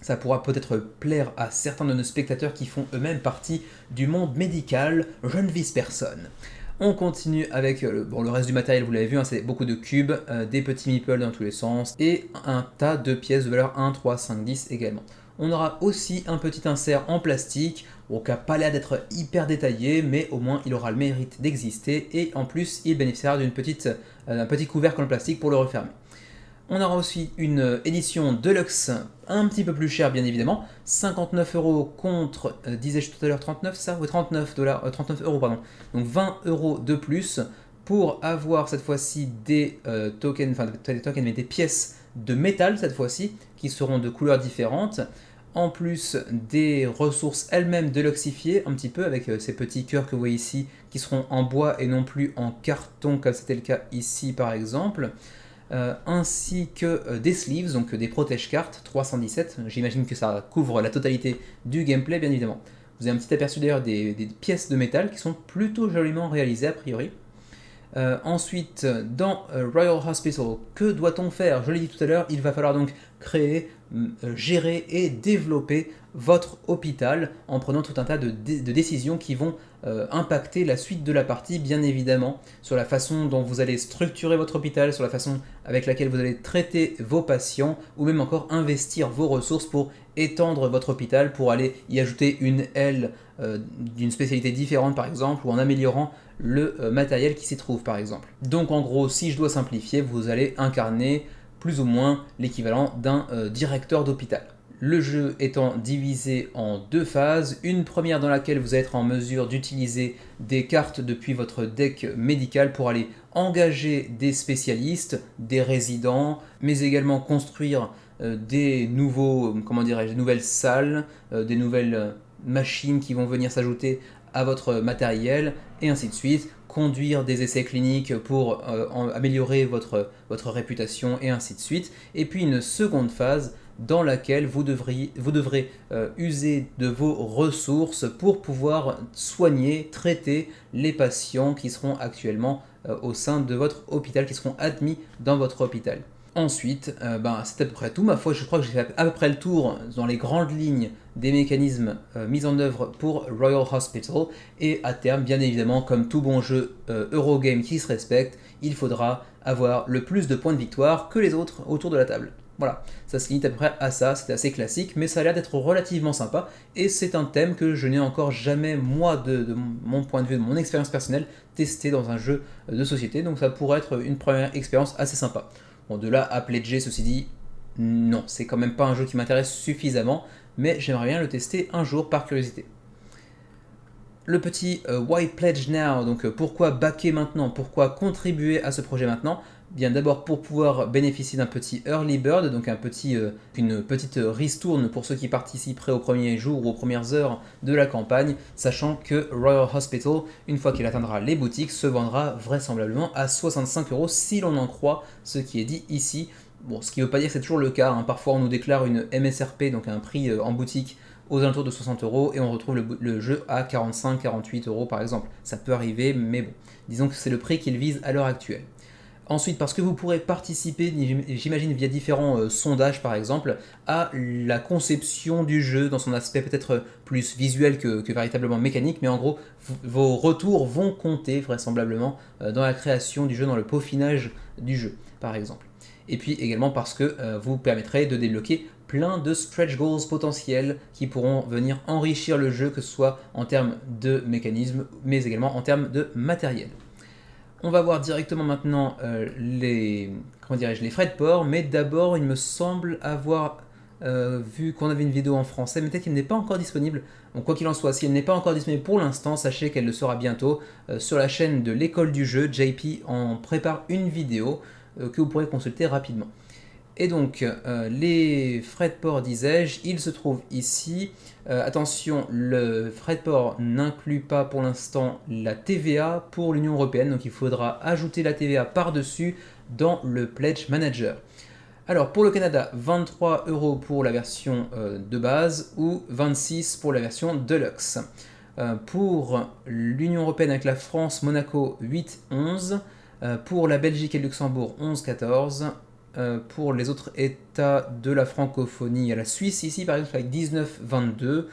Ça pourra peut-être plaire à certains de nos spectateurs qui font eux-mêmes partie du monde médical, je ne vise personne. On continue avec le reste du matériel, vous l'avez vu, hein, c'est beaucoup de cubes, des petits meeples dans tous les sens, et un tas de pièces de valeur 1, 3, 5, 10 également. On aura aussi un petit insert en plastique, qui n'a pas l'air d'être hyper détaillé, mais au moins il aura le mérite d'exister, et en plus il bénéficiera d'un petit couvercle en plastique pour le refermer. On aura aussi une édition Deluxe un petit peu plus chère bien évidemment, 59€ contre, disais-je tout à l'heure 39 ça? Oui 39€, pardon. Donc 20€ de plus pour avoir cette fois-ci des tokens, mais des pièces de métal cette fois-ci, qui seront de couleurs différentes, en plus des ressources elles-mêmes deluxifiées un petit peu avec ces petits cœurs que vous voyez ici qui seront en bois et non plus en carton comme c'était le cas ici par exemple. Ainsi que des sleeves, donc des protège-cartes, 317, j'imagine que ça couvre la totalité du gameplay bien évidemment. Vous avez un petit aperçu d'ailleurs des pièces de métal qui sont plutôt joliment réalisées a priori. Ensuite, dans Royal Hospital, que doit-on faire? Je l'ai dit tout à l'heure, il va falloir donc créer, gérer et développer votre hôpital en prenant tout un tas de décisions qui vont impacter la suite de la partie, bien évidemment, sur la façon dont vous allez structurer votre hôpital, sur la façon avec laquelle vous allez traiter vos patients, ou même encore investir vos ressources pour étendre votre hôpital, pour aller y ajouter une aile d'une spécialité différente par exemple, ou en améliorant le matériel qui s'y trouve par exemple. Donc en gros, si je dois simplifier, vous allez incarner plus ou moins l'équivalent d'un directeur d'hôpital. Le jeu étant divisé en deux phases, une première dans laquelle vous allez être en mesure d'utiliser des cartes depuis votre deck médical pour aller engager des spécialistes, des résidents, mais également construire des nouvelles salles, des nouvelles machines qui vont venir s'ajouter à votre matériel, et ainsi de suite, conduire des essais cliniques pour améliorer votre réputation, et ainsi de suite. Et puis une seconde phase dans laquelle vous devrez user de vos ressources pour pouvoir soigner, traiter les patients qui seront actuellement au sein de votre hôpital, qui seront admis dans votre hôpital. Ensuite, c'est à peu près tout. Ma foi, je crois que j'ai fait à peu près le tour dans les grandes lignes des mécanismes mis en œuvre pour Royal Hospital. Et à terme, bien évidemment, comme tout bon jeu Eurogame qui se respecte, il faudra avoir le plus de points de victoire que les autres autour de la table. Voilà, ça se limite à peu près à ça, c'était assez classique, mais ça a l'air d'être relativement sympa, et c'est un thème que je n'ai encore jamais, moi, de mon point de vue, de mon expérience personnelle, testé dans un jeu de société, donc ça pourrait être une première expérience assez sympa. Bon, de là à pledger, ceci dit, non, c'est quand même pas un jeu qui m'intéresse suffisamment, mais j'aimerais bien le tester un jour par curiosité. Le petit Why Pledge Now, donc pourquoi backer maintenant, pourquoi contribuer à ce projet maintenant? Bien d'abord pour pouvoir bénéficier d'un petit Early Bird, donc une petite ristourne pour ceux qui participeraient au premier jour ou aux premières heures de la campagne, sachant que Royal Hospital, une fois qu'il atteindra les boutiques, se vendra vraisemblablement à 65€ si l'on en croit ce qui est dit ici. Bon, ce qui ne veut pas dire que c'est toujours le cas, hein. Parfois on nous déclare une MSRP, donc un prix en boutique, aux alentours de 60€ et on retrouve le jeu à 45-48€ par exemple. Ça peut arriver, mais bon, disons que c'est le prix qu'il vise à l'heure actuelle. Ensuite, parce que vous pourrez participer, j'imagine via différents sondages par exemple, à la conception du jeu dans son aspect peut-être plus visuel que véritablement mécanique, mais en gros, vos retours vont compter vraisemblablement dans la création du jeu, dans le peaufinage du jeu par exemple. Et puis également parce que vous permettrez de débloquer plein de stretch goals potentiels qui pourront venir enrichir le jeu, que ce soit en termes de mécanisme, mais également en termes de matériel. On va voir directement maintenant les frais de port, mais d'abord il me semble avoir vu qu'on avait une vidéo en français, mais peut-être qu'elle n'est pas encore disponible. Donc quoi qu'il en soit, si elle n'est pas encore disponible pour l'instant, sachez qu'elle le sera bientôt sur la chaîne de l'école du jeu. JP en prépare une vidéo que vous pourrez consulter rapidement. Et donc, les frais de port, disais-je, ils se trouvent ici. Attention, le frais de port n'inclut pas pour l'instant la TVA pour l'Union Européenne, donc il faudra ajouter la TVA par-dessus dans le Pledge Manager. Alors, pour le Canada, 23 € pour la version de base ou 26 € pour la version Deluxe. Pour l'Union Européenne avec la France, Monaco, 8,11 €. Pour la Belgique et le Luxembourg, 11,14 €. Pour les autres États de la francophonie, il y a la Suisse ici par exemple avec 19,22 €.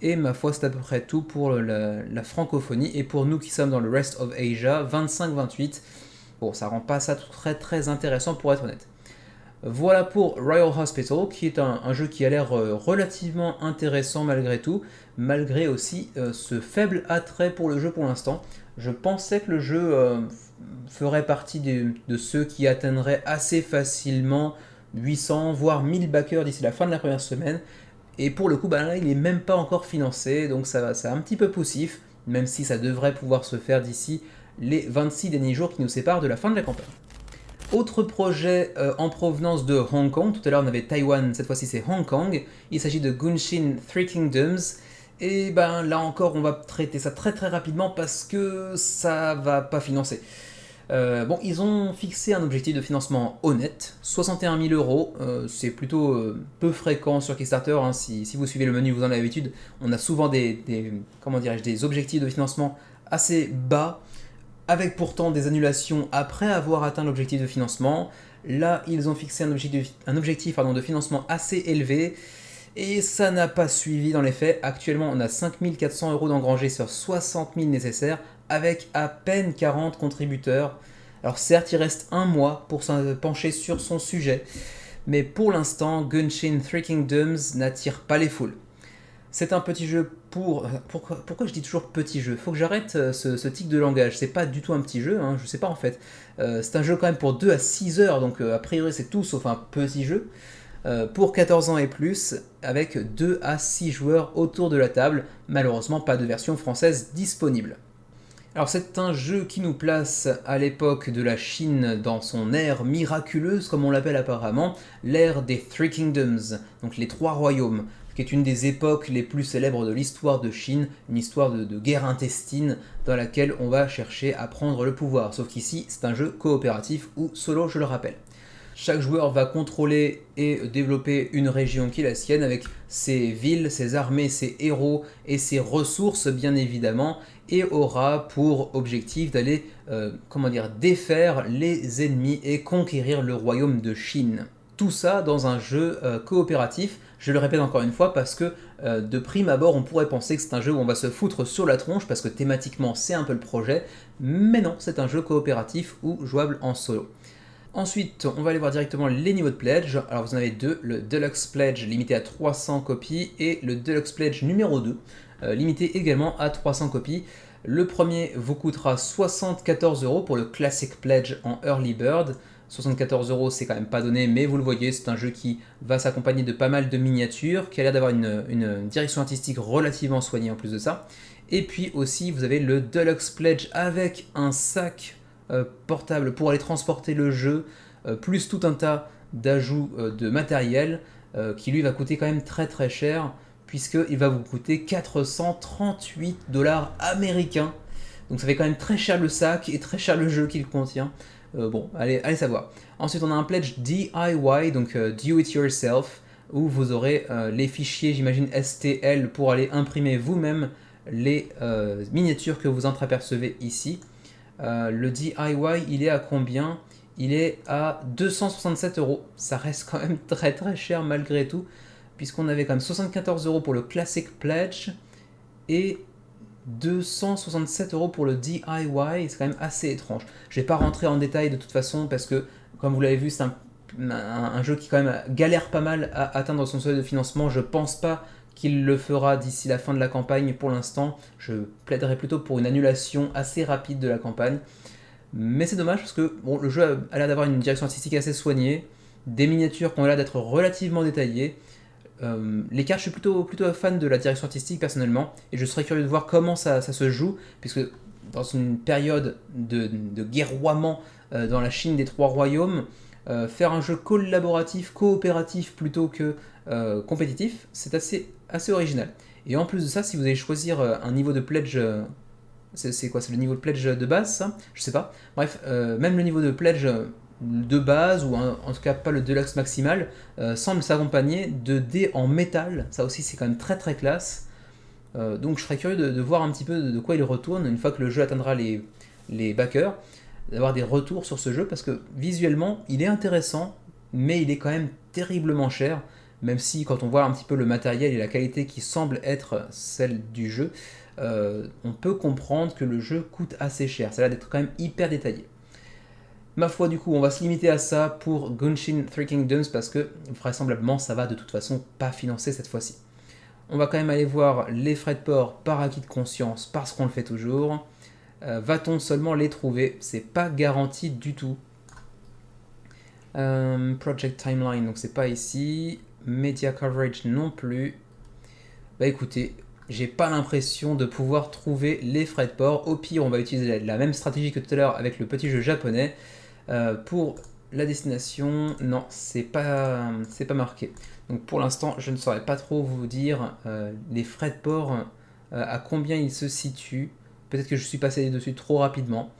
Et ma foi, c'est à peu près tout pour la francophonie. Et pour nous qui sommes dans le Rest of Asia, 25,28 €. Bon, ça rend pas ça très très intéressant pour être honnête. Voilà pour Royal Hospital, qui est un jeu qui a l'air relativement intéressant malgré tout, malgré aussi ce faible attrait pour le jeu pour l'instant. Je pensais que le jeu ferait partie de ceux qui atteindraient assez facilement 800 voire 1000 backers d'ici la fin de la première semaine. Et pour le coup, là, il n'est même pas encore financé, donc c'est un petit peu poussif, même si ça devrait pouvoir se faire d'ici les 26 derniers jours qui nous séparent de la fin de la campagne. Autre projet en provenance de Hong Kong, tout à l'heure on avait Taïwan, cette fois-ci c'est Hong Kong, il s'agit de Genshin Three Kingdoms, et là encore on va traiter ça très très rapidement parce que ça va pas financer. Ils ont fixé un objectif de financement honnête, 61 000 €, c'est plutôt peu fréquent sur Kickstarter, hein. Si vous suivez le menu, vous en avez l'habitude, on a souvent des objectifs de financement assez bas, avec pourtant des annulations après avoir atteint l'objectif de financement. Là, ils ont fixé un objectif de financement assez élevé, et ça n'a pas suivi dans les faits. Actuellement, on a 5 400 € d'engrangés sur 60 000 nécessaires, avec à peine 40 contributeurs. Alors certes, il reste un mois pour se pencher sur son sujet, mais pour l'instant, Genshin Three Kingdoms n'attire pas les foules. C'est un petit jeu pourquoi je dis toujours petit jeu? Faut que j'arrête ce tic de langage. C'est pas du tout un petit jeu, hein, je sais pas en fait. C'est un jeu quand même pour 2 à 6 heures, donc a priori c'est tout sauf un petit jeu. Pour 14 ans et plus, avec 2 à 6 joueurs autour de la table. Malheureusement, pas de version française disponible. Alors c'est un jeu qui nous place à l'époque de la Chine dans son ère miraculeuse, comme on l'appelle apparemment, l'ère des Three Kingdoms, donc les trois royaumes, qui est une des époques les plus célèbres de l'histoire de Chine, une histoire de guerre intestine dans laquelle on va chercher à prendre le pouvoir. Sauf qu'ici, c'est un jeu coopératif ou solo, je le rappelle. Chaque joueur va contrôler et développer une région qui est la sienne avec ses villes, ses armées, ses héros et ses ressources bien évidemment, et aura pour objectif d'aller défaire les ennemis et conquérir le royaume de Chine. Tout ça dans un jeu coopératif, je le répète encore une fois parce que de prime abord on pourrait penser que c'est un jeu où on va se foutre sur la tronche parce que thématiquement c'est un peu le projet, mais non, c'est un jeu coopératif ou jouable en solo. Ensuite, on va aller voir directement les niveaux de pledge. Alors vous en avez deux, le Deluxe Pledge limité à 300 copies et le Deluxe Pledge numéro 2, limité également à 300 copies. Le premier vous coûtera 74 € pour le Classic Pledge en Early Bird. 74 € c'est quand même pas donné, mais vous le voyez, c'est un jeu qui va s'accompagner de pas mal de miniatures, qui a l'air d'avoir une direction artistique relativement soignée en plus de ça. Et puis aussi, vous avez le Deluxe Pledge avec un sac portable pour aller transporter le jeu, plus tout un tas d'ajouts de matériel qui lui va coûter quand même très très cher, puisqu'il va vous coûter 438 $ américains. Donc ça fait quand même très cher le sac et très cher le jeu qu'il contient. Allez savoir. Ensuite, on a un pledge DIY, donc Do It Yourself, où vous aurez les fichiers, j'imagine STL, pour aller imprimer vous-même les miniatures que vous entreapercevez ici. Le DIY, il est à combien? il est à 267 €. Ça reste quand même très très cher malgré tout, puisqu'on avait quand même 74 € pour le Classic Pledge et 267 € pour le DIY. C'est quand même assez étrange. Je vais pas rentrer en détail de toute façon parce que, comme vous l'avez vu, c'est un jeu qui quand même galère pas mal à atteindre son seuil de financement. Je pense pas qu'il le fera d'ici la fin de la campagne pour l'instant. Je plaiderais plutôt pour une annulation assez rapide de la campagne. Mais c'est dommage parce que bon, le jeu a l'air d'avoir une direction artistique assez soignée, des miniatures qui ont l'air d'être relativement détaillées. Les cartes, je suis plutôt fan de la direction artistique personnellement, et je serais curieux de voir comment ça se joue, puisque dans une période de guerroiement dans la Chine des Trois Royaumes, faire un jeu collaboratif, coopératif plutôt que compétitif, c'est assez original. Et en plus de ça, si vous allez choisir un niveau de pledge, c'est quoi? C'est le niveau de pledge de base, ça? Je sais pas. Bref, même le niveau de pledge de base, ou en tout cas pas le deluxe maximal, semble s'accompagner de dés en métal. Ça aussi, c'est quand même très très classe. Donc je serais curieux de voir un petit peu de quoi il retourne une fois que le jeu atteindra les backers, d'avoir des retours sur ce jeu, parce que visuellement, il est intéressant, mais il est quand même terriblement cher, même si quand on voit un petit peu le matériel et la qualité qui semble être celle du jeu, on peut comprendre que le jeu coûte assez cher. Ça a l'air d'être quand même hyper détaillé. Ma foi, du coup, on va se limiter à ça pour Genshin Three Kingdoms, parce que vraisemblablement ça va de toute façon pas financer cette fois-ci. On va quand même aller voir les frais de port par acquis de conscience, parce qu'on le fait toujours. Va-t-on seulement les trouver? C'est pas garanti du tout. Project Timeline, donc c'est pas ici. Media Coverage non plus. Bah écoutez, j'ai pas l'impression de pouvoir trouver les frais de port. Au pire, on va utiliser la même stratégie que tout à l'heure avec le petit jeu japonais. Pour la destination, non, c'est pas marqué. Donc pour l'instant, je ne saurais pas trop vous dire les frais de port, à combien ils se situent. Peut-être que je suis passé dessus trop rapidement.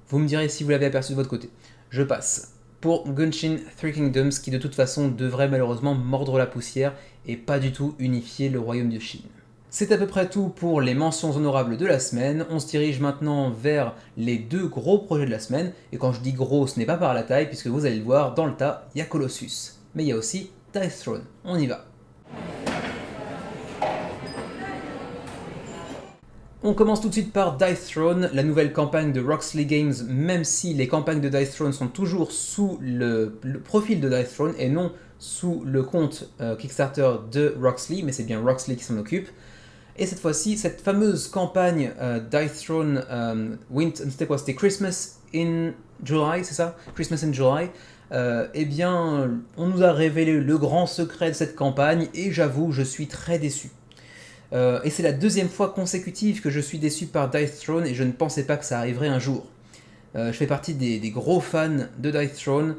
Vous me direz si vous l'avez aperçu de votre côté. Je passe. Pour Genshin Three Kingdoms, qui de toute façon devrait malheureusement mordre la poussière et pas du tout unifier le royaume de Chine. C'est à peu près tout pour les mentions honorables de la semaine. On se dirige maintenant vers les deux gros projets de la semaine. Et quand je dis gros, ce n'est pas par la taille, puisque vous allez le voir, dans le tas, il y a Colossus. Mais il y a aussi Dice Throne. On y va. On commence tout de suite par Dice Throne, la nouvelle campagne de Roxley Games, même si les campagnes de Dice Throne sont toujours sous le profil de Dice Throne et non sous le compte Kickstarter de Roxley, mais c'est bien Roxley qui s'en occupe. Et cette fois-ci, cette fameuse campagne Dice Throne, c'était quoi? C'était Christmas in July, c'est ça? Christmas in July. Eh bien, on nous a révélé le grand secret de cette campagne, et j'avoue, je suis très déçu. Et c'est la deuxième fois consécutive que je suis déçu par Dice Throne, et je ne pensais pas que ça arriverait un jour. Je fais partie des gros fans de Dice Throne,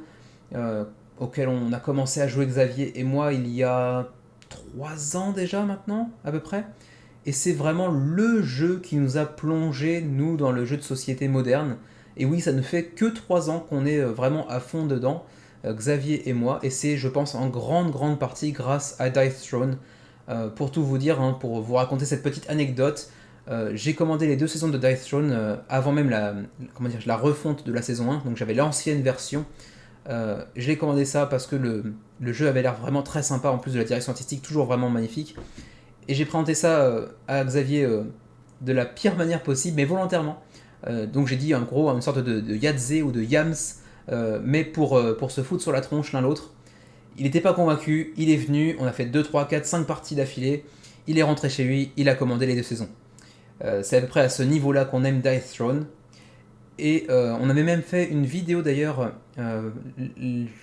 auquel on a commencé à jouer Xavier et moi il y a 3 ans déjà maintenant, à peu près. Et c'est vraiment le jeu qui nous a plongé, nous, dans le jeu de société moderne. Et oui, ça ne fait que 3 ans qu'on est vraiment à fond dedans, Xavier et moi, et c'est, je pense, en grande partie grâce à Dice Throne. Pour tout vous dire, hein, pour vous raconter cette petite anecdote, j'ai commandé les 2 saisons de Dice Throne avant même la refonte de la saison 1, donc j'avais l'ancienne version. Je l'ai commandé ça parce que le jeu avait l'air vraiment très sympa, en plus de la direction artistique toujours vraiment magnifique. Et j'ai présenté ça à Xavier de la pire manière possible, mais volontairement. Donc j'ai dit en gros une sorte de Yahtzee ou de Yams, mais pour se foutre sur la tronche l'un l'autre. Il n'était pas convaincu, il est venu, on a fait 2, 3, 4, 5 parties d'affilée, il est rentré chez lui, il a commandé les 2 saisons. C'est à peu près à ce niveau-là qu'on aime Dice Throne. Et on avait même fait une vidéo d'ailleurs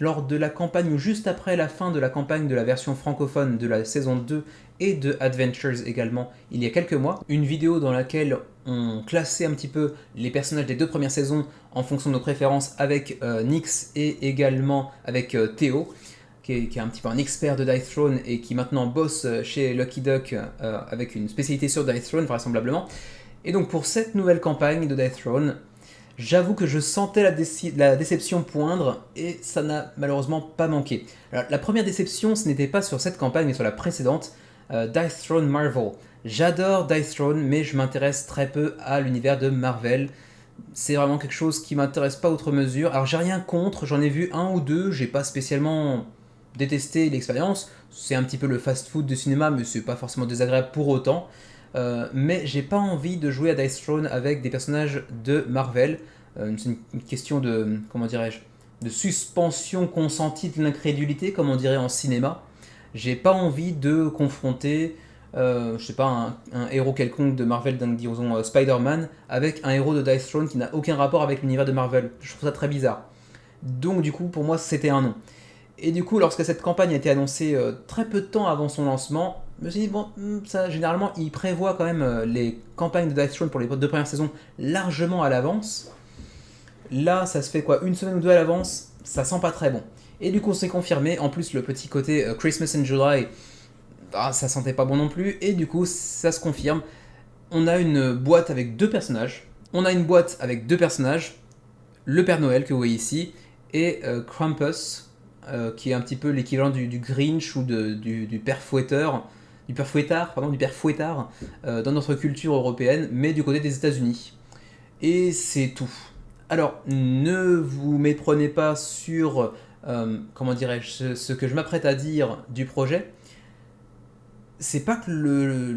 lors de la campagne, ou juste après la fin de la campagne de la version francophone de la saison 2 et de Adventures également, il y a quelques mois. Une vidéo dans laquelle on classait un petit peu les personnages des 2 premières saisons en fonction de nos préférences avec Nyx et également avec Théo, qui est un petit peu un expert de Dice Throne et qui maintenant bosse chez Lucky Duck avec une spécialité sur Dice Throne vraisemblablement. Et donc pour cette nouvelle campagne de Dice Throne, j'avoue que je sentais la déception poindre, et ça n'a malheureusement pas manqué. Alors, la première déception, ce n'était pas sur cette campagne, mais sur la précédente, Dice Throne Marvel. J'adore Dice Throne, mais je m'intéresse très peu à l'univers de Marvel. c'est vraiment quelque chose qui m'intéresse pas outre mesure. Alors j'ai rien contre, j'en ai vu un ou deux, j'ai pas spécialement détesté l'expérience. C'est un petit peu le fast-food de cinéma, mais c'est pas forcément désagréable pour autant. Mais j'ai pas envie de jouer à Dice Throne avec des personnages de Marvel. C'est une question de, comment dirais-je, de suspension consentie de l'incrédulité, comme on dirait en cinéma. J'ai pas envie de confronter, je sais pas, un héros quelconque de Marvel, donc disons Spider-Man, avec un héros de Dice Throne qui n'a aucun rapport avec l'univers de Marvel. Je trouve ça très bizarre. Donc du coup, pour moi, c'était un non. Et du coup, lorsque cette campagne a été annoncée très peu de temps avant son lancement, je me suis dit, bon, ça, généralement, ils prévoient quand même les campagnes de Dice Throne pour les 2 premières saisons largement à l'avance. Là, ça se fait quoi, une semaine ou deux à l'avance, ça sent pas très bon. Et du coup, c'est confirmé. En plus, le petit côté Christmas in July, ça sentait pas bon non plus. Et du coup, ça se confirme. On a une boîte avec 2 personnages. On a une boîte avec 2 personnages. Le Père Noël que vous voyez ici et Krampus, qui est un petit peu l'équivalent du Grinch ou du Père Fouetteur, du Père Fouettard, dans notre culture européenne, mais du côté des États-Unis. Et c'est tout. Alors, ne vous méprenez pas sur, comment dirais-je, ce que je m'apprête à dire du projet. C'est pas que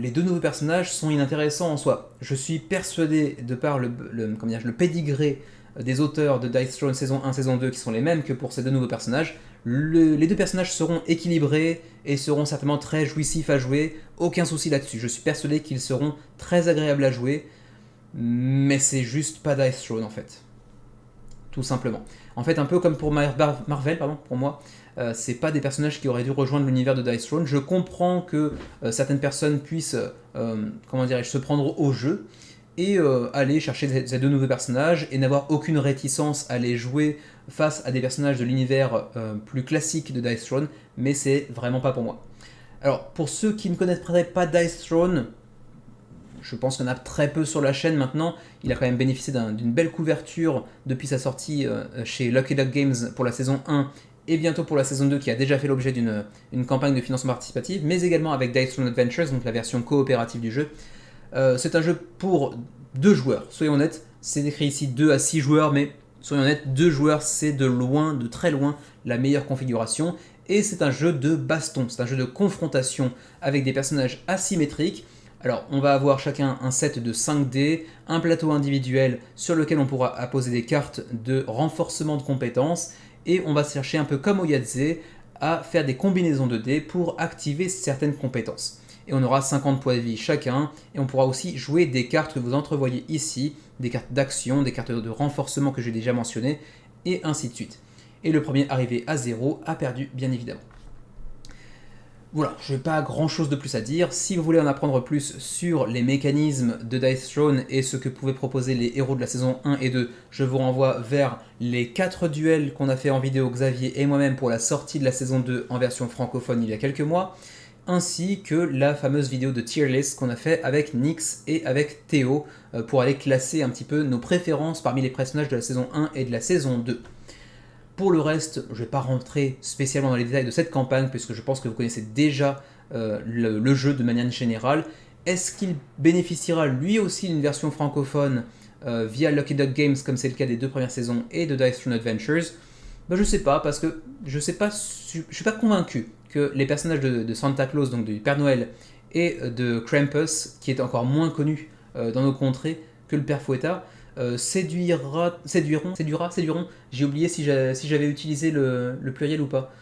les 2 nouveaux personnages sont inintéressants en soi. Je suis persuadé, de par le pédigré des auteurs de Dice Throne saison 1, saison 2, qui sont les mêmes que pour ces 2 nouveaux personnages, les 2 personnages seront équilibrés et seront certainement très jouissifs à jouer. Aucun souci là-dessus. Je suis persuadé qu'ils seront très agréables à jouer, mais c'est juste pas Dice Throne en fait. Tout simplement. En fait, un peu comme pour Marvel, pour moi, c'est pas des personnages qui auraient dû rejoindre l'univers de Dice Throne. Je comprends que certaines personnes puissent, comment dirais-je, se prendre au jeu et aller chercher ces 2 nouveaux personnages et n'avoir aucune réticence à les jouer face à des personnages de l'univers plus classique de Dice Throne, mais c'est vraiment pas pour moi. Alors, pour ceux qui ne connaîtraient pas Dice Throne, je pense qu'il y en a très peu sur la chaîne maintenant. Il a quand même bénéficié d'une belle couverture depuis sa sortie chez Lucky Duck Games pour la saison 1 et bientôt pour la saison 2 qui a déjà fait l'objet d'une campagne de financement participatif, mais également avec Dice Throne Adventures, donc la version coopérative du jeu. C'est un jeu pour 2 joueurs, soyons honnêtes. C'est écrit ici 2 à 6 joueurs, mais soyons honnêtes, 2 joueurs c'est de loin, de très loin, la meilleure configuration. Et c'est un jeu de baston, c'est un jeu de confrontation avec des personnages asymétriques. Alors, on va avoir chacun un set de 5 dés, un plateau individuel sur lequel on pourra apposer des cartes de renforcement de compétences, et on va chercher un peu comme au Yahtzee à faire des combinaisons de dés pour activer certaines compétences. Et on aura 50 points de vie chacun, et on pourra aussi jouer des cartes que vous entrevoyez ici, des cartes d'action, des cartes de renforcement que j'ai déjà mentionnées, et ainsi de suite. Et le premier arrivé à 0 a perdu, bien évidemment. Voilà, je n'ai pas grand chose de plus à dire. Si vous voulez en apprendre plus sur les mécanismes de Dice Throne et ce que pouvaient proposer les héros de la saison 1 et 2, je vous renvoie vers les 4 duels qu'on a fait en vidéo, Xavier et moi-même, pour la sortie de la saison 2 en version francophone il y a quelques mois, ainsi que la fameuse vidéo de tier list qu'on a fait avec Nyx et avec Théo pour aller classer un petit peu nos préférences parmi les personnages de la saison 1 et de la saison 2. Pour le reste, je ne vais pas rentrer spécialement dans les détails de cette campagne, puisque je pense que vous connaissez déjà le jeu de manière générale. Est-ce qu'il bénéficiera lui aussi d'une version francophone via Lucky Duck Games, comme c'est le cas des 2 premières saisons, et de Dice Throne Adventures? Je ne sais pas, parce que je suis pas convaincu que les personnages de Santa Claus, donc du Père Noël, et de Krampus, qui est encore moins connu dans nos contrées que le Père Fouettard, séduiront. J'ai oublié si j'avais utilisé le pluriel ou pas.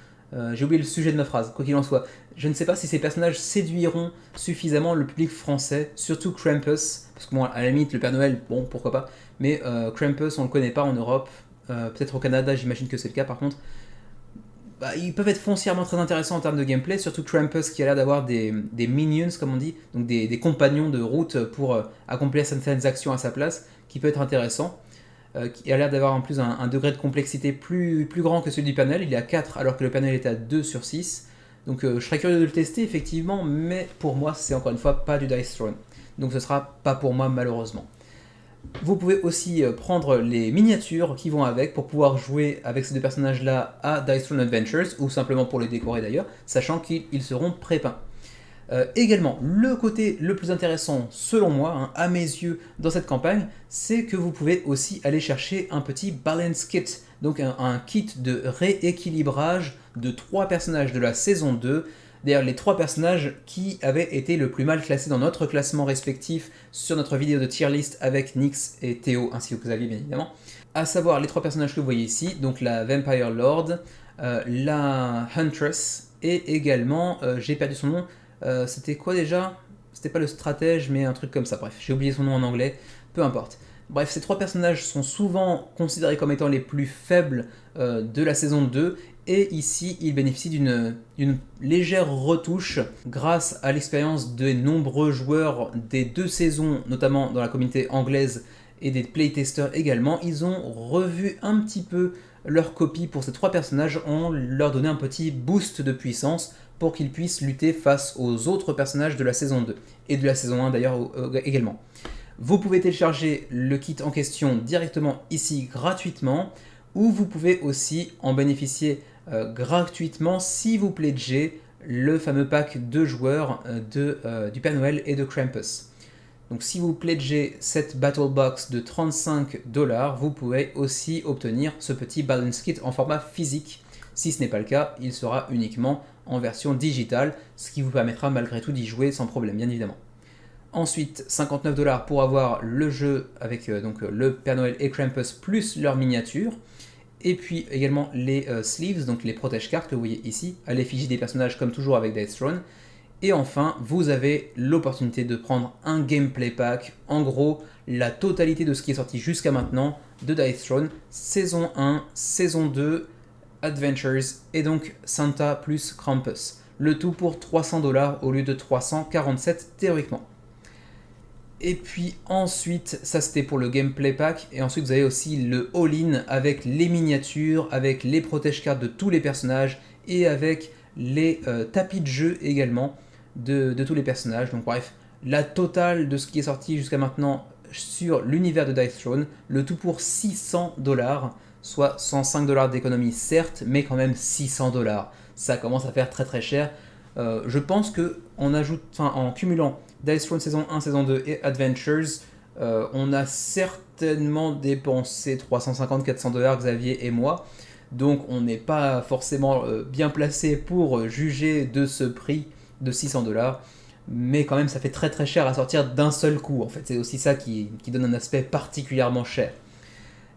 J'ai oublié le sujet de ma phrase, quoi qu'il en soit. Je ne sais pas si ces personnages séduiront suffisamment le public français, surtout Krampus, parce que bon, à la limite, le Père Noël, bon, pourquoi pas, mais Krampus, on le connaît pas en Europe, peut-être au Canada, j'imagine que c'est le cas par contre. Ils peuvent être foncièrement très intéressants en termes de gameplay, surtout Krampus qui a l'air d'avoir des minions, comme on dit, donc des compagnons de route pour accomplir certaines actions à sa place, qui peut être intéressant, qui a l'air d'avoir en plus un degré de complexité plus grand que celui du panel. Il est à 4 alors que le panel est à 2 sur 6. Donc je serais curieux de le tester effectivement, mais pour moi c'est encore une fois pas du Dice Throne. Donc ce sera pas pour moi malheureusement. Vous pouvez aussi prendre les miniatures qui vont avec pour pouvoir jouer avec ces 2 personnages là à Dice Throne Adventures, ou simplement pour les décorer d'ailleurs, sachant qu'ils seront pré-peints. Également, le côté le plus intéressant selon moi, hein, à mes yeux, dans cette campagne, c'est que vous pouvez aussi aller chercher un petit balance kit, donc un kit de rééquilibrage de 3 personnages de la saison 2. D'ailleurs, les 3 personnages qui avaient été le plus mal classés dans notre classement respectif sur notre vidéo de tier list avec Nyx et Théo, ainsi que Xavier bien évidemment. À savoir les 3 personnages que vous voyez ici, donc la Vampire Lord, la Huntress et également, j'ai perdu son nom, c'était quoi déjà? C'était pas le stratège, mais un truc comme ça. Bref, j'ai oublié son nom en anglais, peu importe. Bref, ces 3 personnages sont souvent considérés comme étant les plus faibles de la saison 2, et ici, ils bénéficient d'une légère retouche grâce à l'expérience de nombreux joueurs des 2 saisons, notamment dans la communauté anglaise et des playtesters également. Ils ont revu un petit peu leur copie pour ces 3 personnages en leur donnant un petit boost de puissance pour qu'ils puissent lutter face aux autres personnages de la saison 2 et de la saison 1 d'ailleurs également. Vous pouvez télécharger le kit en question directement ici gratuitement, ou vous pouvez aussi en bénéficier gratuitement si vous pledgez le fameux pack de joueurs du Père Noël et de Krampus. Donc si vous pledgez cette Battle Box de 35$, vous pouvez aussi obtenir ce petit Balance Kit en format physique. Si ce n'est pas le cas, il sera uniquement en version digitale, ce qui vous permettra malgré tout d'y jouer sans problème, bien évidemment. Ensuite, 59$ pour avoir le jeu avec le Père Noël et Krampus plus leur miniature. Et puis également les sleeves, donc les protège-cartes que vous voyez ici, à l'effigie des personnages comme toujours avec Dice Throne. Et enfin, vous avez l'opportunité de prendre un gameplay pack, en gros la totalité de ce qui est sorti jusqu'à maintenant de Dice Throne, saison 1, saison 2, Adventures et donc Santa plus Krampus. Le tout pour 300$ au lieu de 347 théoriquement. Et puis ensuite, ça c'était pour le gameplay pack, et ensuite vous avez aussi le all-in avec les miniatures, avec les protège-cartes de tous les personnages, et avec les tapis de jeu également de tous les personnages. Donc bref, la totale de ce qui est sorti jusqu'à maintenant sur l'univers de Dice Throne, le tout pour 600$, soit 105$ d'économie certes, mais quand même 600$. Ça commence à faire très très cher. Je pense que en cumulant Dice Throne saison 1, saison 2 et Adventures, on a certainement dépensé 350-400$ Xavier et moi, donc on n'est pas forcément bien placé pour juger de ce prix de 600$, mais quand même ça fait très très cher à sortir d'un seul coup, en fait c'est aussi ça qui donne un aspect particulièrement cher.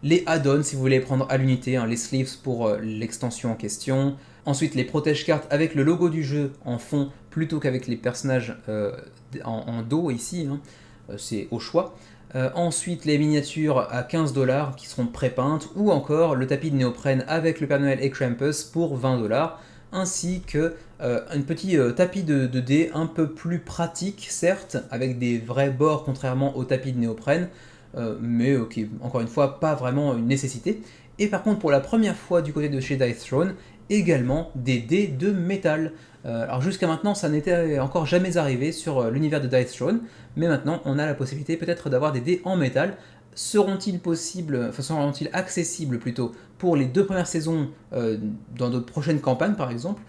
Les add-ons si vous voulez prendre à l'unité, hein, les sleeves pour l'extension en question. Ensuite les protège-cartes avec le logo du jeu en fond plutôt qu'avec les personnages en dos ici, hein, c'est au choix. Ensuite les miniatures à 15$ qui seront pré-peintes, ou encore le tapis de néoprène avec le Père Noël et Krampus pour 20$, ainsi que un petit tapis de dés un peu plus pratique certes, avec des vrais bords contrairement au tapis de néoprène, mais qui encore une fois pas vraiment une nécessité. Et par contre pour la première fois du côté de chez Dice Throne, également des dés de métal. Alors jusqu'à maintenant ça n'était encore jamais arrivé sur l'univers de Dice Throne, mais maintenant on a la possibilité peut-être d'avoir des dés en métal. Seront-ils accessibles plutôt pour les 2 premières saisons dans d'autres prochaines campagnes par exemple?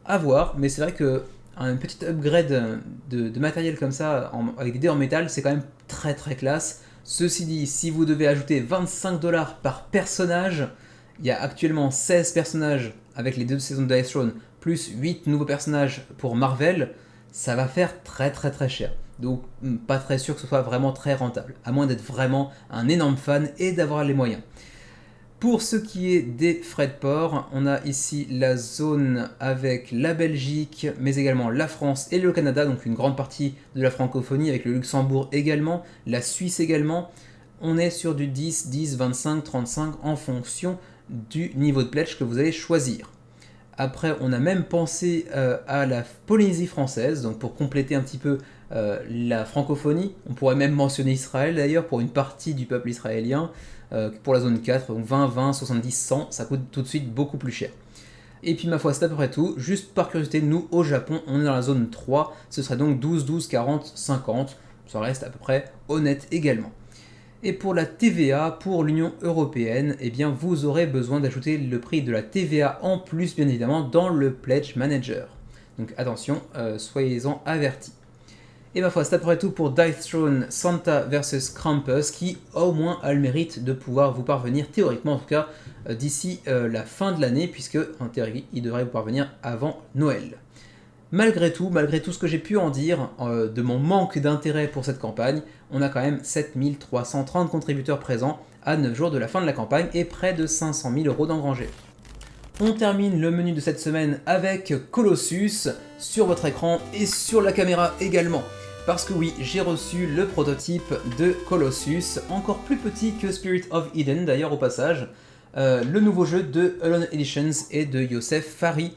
À voir, mais c'est vrai que un petit upgrade de matériel comme ça avec des dés en métal, c'est quand même très très classe. Ceci dit, si vous devez ajouter 25$ par personnage, il y a actuellement 16 personnages avec les 2 saisons de Dice Throne, plus 8 nouveaux personnages pour Marvel, ça va faire très très très cher. Donc pas très sûr que ce soit vraiment très rentable, à moins d'être vraiment un énorme fan et d'avoir les moyens. Pour ce qui est des frais de port, on a ici la zone avec la Belgique, mais également la France et le Canada, donc une grande partie de la francophonie, avec le Luxembourg également, la Suisse également. On est sur du 10, 10, 25, 35 en fonction du niveau de pledge que vous allez choisir. Après, on a même pensé à la Polynésie française, donc pour compléter un petit peu la francophonie. On pourrait même mentionner Israël d'ailleurs pour une partie du peuple israélien, pour la zone 4, donc 20, 20, 70, 100, ça coûte tout de suite beaucoup plus cher. Et puis ma foi, c'est à peu près tout. Juste par curiosité, nous au Japon, on est dans la zone 3, ce serait donc 12, 12, 40, 50, ça reste à peu près honnête également. Et pour la TVA, pour l'Union Européenne, eh bien vous aurez besoin d'ajouter le prix de la TVA en plus, bien évidemment, dans le Pledge Manager. Donc attention, soyez-en avertis. Et ma foi, c'est à peu près tout pour Dice Throne Santa vs Krampus, qui au moins a le mérite de pouvoir vous parvenir, théoriquement en tout cas, d'ici la fin de l'année, puisque en théorie, il devrait vous parvenir avant Noël. Malgré tout ce que j'ai pu en dire de mon manque d'intérêt pour cette campagne, on a quand même 7330 contributeurs présents à 9 jours de la fin de la campagne et près de 500 000 € d'engrangés. On termine le menu de cette semaine avec Colossus sur votre écran et sur la caméra également. Parce que oui, j'ai reçu le prototype de Colossus, encore plus petit que Spirit of Eden d'ailleurs au passage, le nouveau jeu de Alone Editions et de Youssef Fari.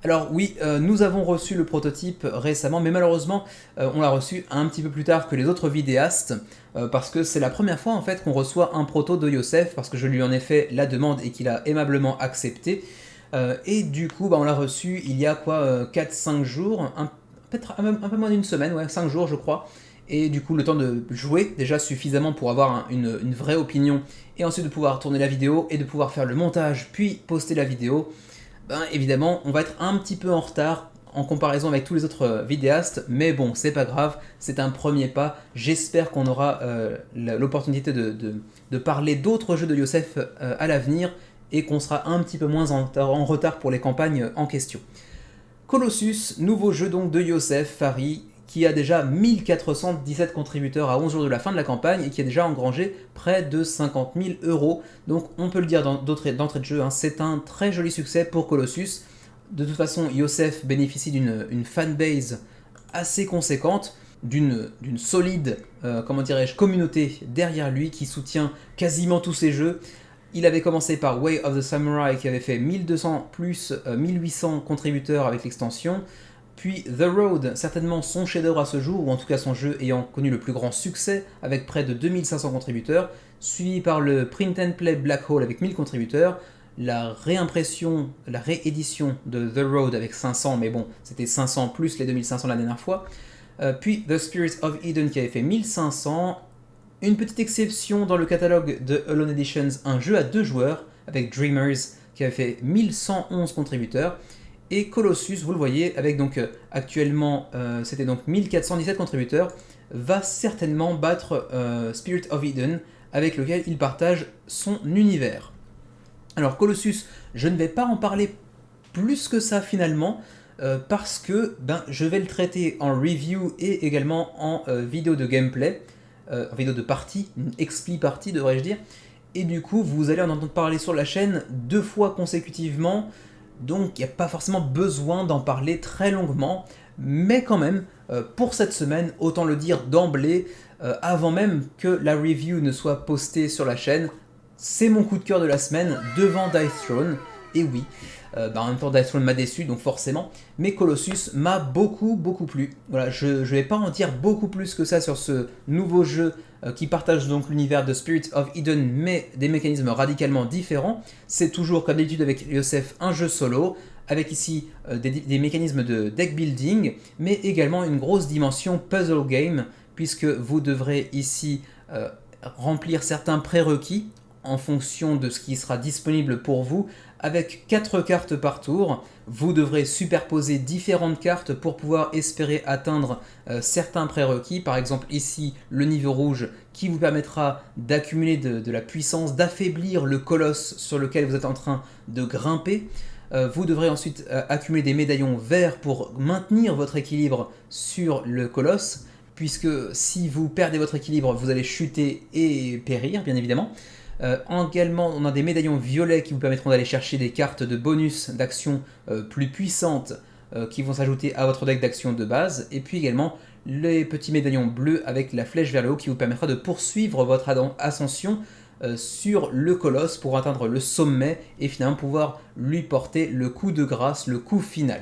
Alors oui, nous avons reçu le prototype récemment, mais malheureusement, on l'a reçu un petit peu plus tard que les autres vidéastes, parce que c'est la première fois en fait qu'on reçoit un proto de Youssef, parce que je lui en ai fait la demande et qu'il a aimablement accepté. Et du coup, on l'a reçu il y a 4-5 jours, peut-être un peu moins d'une semaine, 5 jours je crois. Et du coup, le temps de jouer déjà suffisamment pour avoir une vraie opinion, et ensuite de pouvoir tourner la vidéo et de pouvoir faire le montage, puis poster la vidéo. Évidemment, on va être un petit peu en retard en comparaison avec tous les autres vidéastes, mais bon, c'est pas grave, c'est un premier pas. J'espère qu'on aura l'opportunité de parler d'autres jeux de Youssef à l'avenir et qu'on sera un petit peu moins en retard pour les campagnes en question. Colossus, nouveau jeu donc de Youssef Fari, qui a déjà 1417 contributeurs à 11 jours de la fin de la campagne et qui a déjà engrangé près de 50 000 €. Donc on peut le dire d'entrée de jeu, c'est un très joli succès pour Colossus. De toute façon, Youssef bénéficie d'une fanbase assez conséquente, d'une solide communauté derrière lui qui soutient quasiment tous ses jeux. Il avait commencé par Way of the Samurai qui avait fait 1200 plus 1800 contributeurs avec l'extension. Puis The Road, certainement son chef-d'œuvre à ce jour, ou en tout cas son jeu ayant connu le plus grand succès avec près de 2500 contributeurs, suivi par le Print and Play Black Hole avec 1000 contributeurs, la réédition de The Road avec 500, mais bon, c'était 500 plus les 2500 la dernière fois, puis The Spirit of Eden qui avait fait 1500, une petite exception dans le catalogue de Alone Editions, un jeu à 2 joueurs avec Dreamers qui avait fait 1111 contributeurs, et Colossus, vous le voyez, avec donc actuellement, c'était donc 1417 contributeurs, va certainement battre Spirit of Eden, avec lequel il partage son univers. Alors Colossus, je ne vais pas en parler plus que ça finalement, parce que je vais le traiter en review et également en vidéo de gameplay, en vidéo de partie, une expli partie devrais-je dire, et du coup vous allez en entendre parler sur la chaîne 2 fois consécutivement. Donc il n'y a pas forcément besoin d'en parler très longuement, mais quand même, pour cette semaine, autant le dire d'emblée, avant même que la review ne soit postée sur la chaîne, c'est mon coup de cœur de la semaine devant Dice Throne, et oui, en même temps Dice Throne m'a déçu, donc forcément, mais Colossus m'a beaucoup plu. Voilà, je ne vais pas en dire beaucoup plus que ça sur ce nouveau jeu qui partage donc l'univers de Spirit of Eden, mais des mécanismes radicalement différents. C'est toujours, comme d'habitude avec Youssef, un jeu solo, avec ici des mécanismes de deck building, mais également une grosse dimension puzzle game, puisque vous devrez ici remplir certains prérequis en fonction de ce qui sera disponible pour vous. Avec 4 cartes par tour, vous devrez superposer différentes cartes pour pouvoir espérer atteindre certains prérequis. Par exemple ici le niveau rouge qui vous permettra d'accumuler de la puissance, d'affaiblir le colosse sur lequel vous êtes en train de grimper. Vous devrez ensuite accumuler des médaillons verts pour maintenir votre équilibre sur le colosse, puisque si vous perdez votre équilibre, vous allez chuter et périr bien évidemment. Également, on a des médaillons violets qui vous permettront d'aller chercher des cartes de bonus d'action plus puissantes qui vont s'ajouter à votre deck d'action de base. Et puis également les petits médaillons bleus avec la flèche vers le haut qui vous permettra de poursuivre votre ascension sur le colosse pour atteindre le sommet et finalement pouvoir lui porter le coup de grâce, le coup final.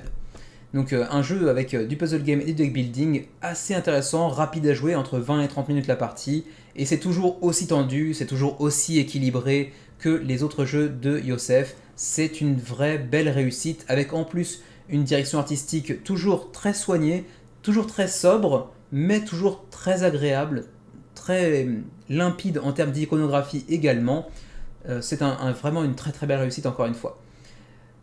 Donc un jeu avec du puzzle game et du deck building assez intéressant, rapide à jouer, entre 20 et 30 minutes la partie, et c'est toujours aussi tendu, c'est toujours aussi équilibré que les autres jeux de Youssef. C'est une vraie belle réussite, avec en plus une direction artistique toujours très soignée, toujours très sobre, mais toujours très agréable, très limpide en termes d'iconographie également. C'est vraiment une très belle réussite encore une fois.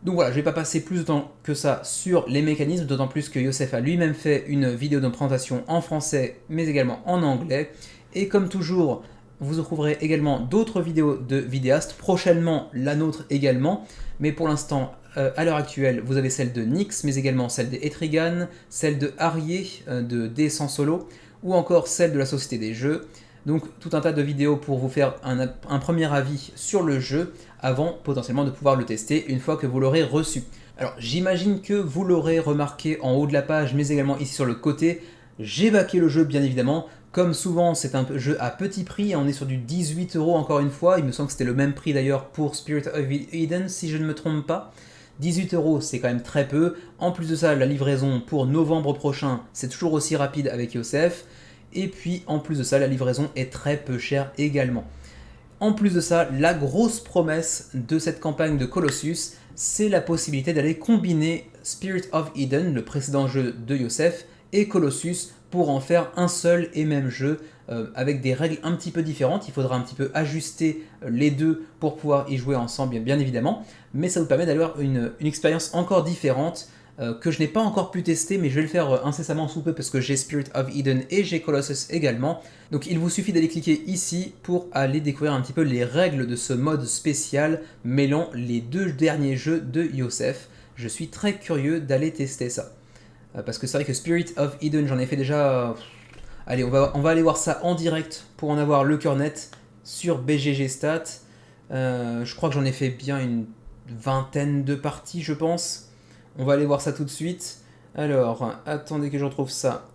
Donc voilà, je ne vais pas passer plus de temps que ça sur les mécanismes, d'autant plus que Youssef a lui-même fait une vidéo de présentation en français, mais également en anglais. Et comme toujours, vous trouverez également d'autres vidéos de vidéastes, prochainement la nôtre également, mais pour l'instant, à l'heure actuelle, vous avez celle de Nyx, mais également celle des Etrigan, celle de Arié, de D sans solo, ou encore celle de la Société des Jeux. Donc tout un tas de vidéos pour vous faire un premier avis sur le jeu, avant potentiellement de pouvoir le tester une fois que vous l'aurez reçu. Alors j'imagine que vous l'aurez remarqué en haut de la page, mais également ici sur le côté, j'ai backé le jeu bien évidemment. Comme souvent, c'est un jeu à petit prix, on est sur du 18 € encore une fois, il me semble que c'était le même prix d'ailleurs pour Spirit of Eden si je ne me trompe pas. 18 € c'est quand même très peu, en plus de ça la livraison pour novembre prochain c'est toujours aussi rapide avec Youssef, et puis en plus de ça la livraison est très peu chère également. En plus de ça, la grosse promesse de cette campagne de Colossus, c'est la possibilité d'aller combiner Spirit of Eden, le précédent jeu de Youssef, et Colossus pour en faire un seul et même jeu avec des règles un petit peu différentes. Il faudra un petit peu ajuster les deux pour pouvoir y jouer ensemble, bien évidemment, mais ça vous permet d'avoir une expérience encore différente que je n'ai pas encore pu tester, mais je vais le faire incessamment sous peu parce que j'ai Spirit of Eden et j'ai Colossus également. Donc il vous suffit d'aller cliquer ici pour aller découvrir un petit peu les règles de ce mode spécial mêlant les deux derniers jeux de Youssef. Je suis très curieux d'aller tester ça. Parce que c'est vrai que Spirit of Eden, j'en ai fait déjà... Allez, on va aller voir ça en direct pour en avoir le cœur net sur BGG Stats. Je crois que j'en ai fait bien une vingtaine de parties, je pense. On va aller voir ça tout de suite. Alors, attendez que je retrouve ça.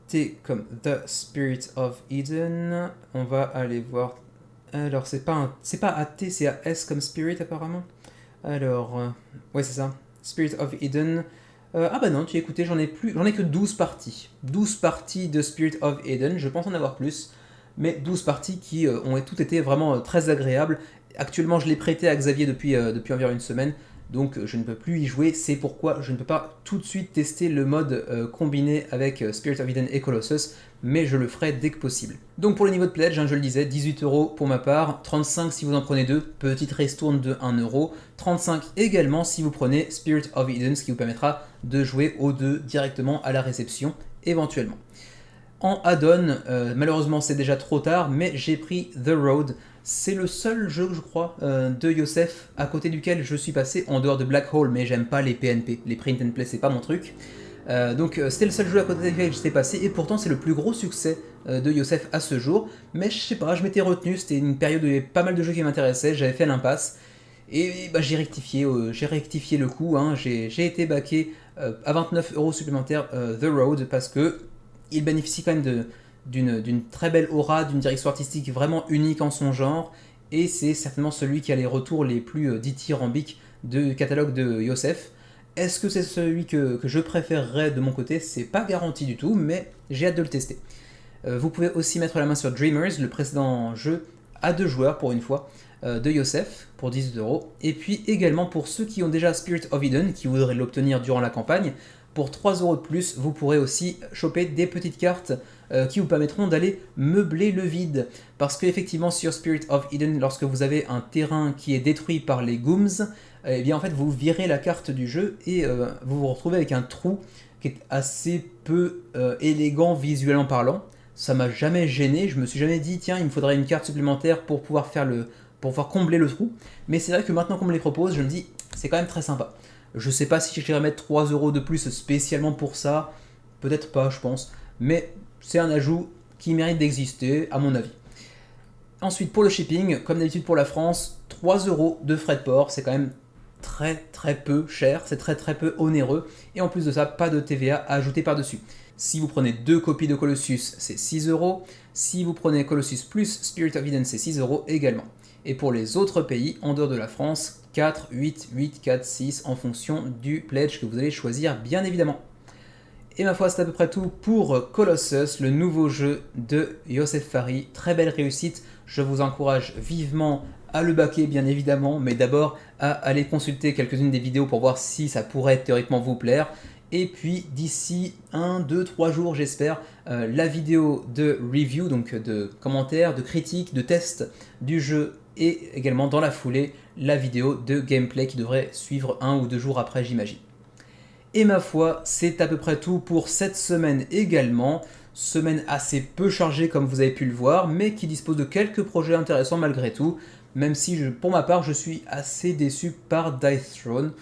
T comme The Spirit of Eden. On va aller voir... Alors, c'est pas AT, c'est AS comme Spirit apparemment. Alors, ouais c'est ça. Spirit of Eden... ah bah non, tu écoutez, j'en ai que 12 parties. 12 parties de Spirit of Eden, je pense en avoir plus, mais 12 parties qui ont toutes été vraiment très agréables. Actuellement, je l'ai prêté à Xavier depuis environ une semaine, donc je ne peux plus y jouer, c'est pourquoi je ne peux pas tout de suite tester le mode combiné avec Spirit of Eden et Colossus, mais je le ferai dès que possible. Donc pour le niveau de pledge, je le disais, 18 € pour ma part, 35 si vous en prenez deux, petite ristourne de 1 €, 35 également si vous prenez Spirit of Eden, ce qui vous permettra de jouer aux deux directement à la réception éventuellement. En add-on, malheureusement c'est déjà trop tard, mais j'ai pris The Road. C'est le seul jeu, je crois, de Youssef à côté duquel je suis passé en dehors de Black Hole, mais j'aime pas les PNP, les print and play, c'est pas mon truc. Donc c'était le seul jeu à côté duquel j'étais passé, et pourtant c'est le plus gros succès de Youssef à ce jour. Mais je sais pas, je m'étais retenu, c'était une période où il y avait pas mal de jeux qui m'intéressaient, j'avais fait l'impasse. Et bah, j'ai rectifié le coup, hein. J'ai été backé à 29 € supplémentaires The Road parce que il bénéficie quand même d'une très belle aura, d'une direction artistique vraiment unique en son genre, et c'est certainement celui qui a les retours les plus dithyrambiques du catalogue de Youssef. Est-ce que c'est celui que je préférerais de mon côté? C'est pas garanti du tout, mais j'ai hâte de le tester. Vous pouvez aussi mettre la main sur Dreamers, le précédent jeu à 2 joueurs pour une fois, de Youssef pour 18 €, et puis également pour ceux qui ont déjà Spirit of Eden, qui voudraient l'obtenir durant la campagne, pour 3 € de plus, vous pourrez aussi choper des petites cartes qui vous permettront d'aller meubler le vide. Parce qu'effectivement, sur Spirit of Eden, lorsque vous avez un terrain qui est détruit par les Gooms, eh bien en fait vous virez la carte du jeu et vous vous retrouvez avec un trou qui est assez peu élégant visuellement parlant. Ça m'a jamais gêné, je me suis jamais dit tiens il me faudrait une carte supplémentaire pour pouvoir combler le trou. Mais c'est vrai que maintenant qu'on me les propose, je me dis c'est quand même très sympa. Je sais pas si j'irai mettre 3 € de plus spécialement pour ça, peut-être pas je pense, mais c'est un ajout qui mérite d'exister à mon avis. Ensuite pour le shipping, comme d'habitude pour la France, 3 € de frais de port, c'est quand même très peu cher, c'est très peu onéreux, et en plus de ça, pas de TVA ajouté par-dessus. Si vous prenez 2 copies de Colossus, c'est 6 €, si vous prenez Colossus plus Spirit of Eden, c'est 6 € également. Et pour les autres pays, en dehors de la France, 4, 8, 8, 4, 6, en fonction du pledge que vous allez choisir, bien évidemment. Et ma foi, c'est à peu près tout pour Colossus, le nouveau jeu de Youssef Fari. Très belle réussite, je vous encourage vivement à le backer, bien évidemment, mais d'abord à aller consulter quelques-unes des vidéos pour voir si ça pourrait théoriquement vous plaire. Et puis d'ici 1, 2, 3 jours j'espère, la vidéo de review, donc de commentaires, de critiques, de tests du jeu, et également dans la foulée la vidéo de gameplay qui devrait suivre 1 ou 2 jours après, j'imagine. Et ma foi, c'est à peu près tout pour cette semaine également. Semaine assez peu chargée comme vous avez pu le voir, mais qui dispose de quelques projets intéressants malgré tout, même si pour ma part je suis assez déçu par Dice Throne.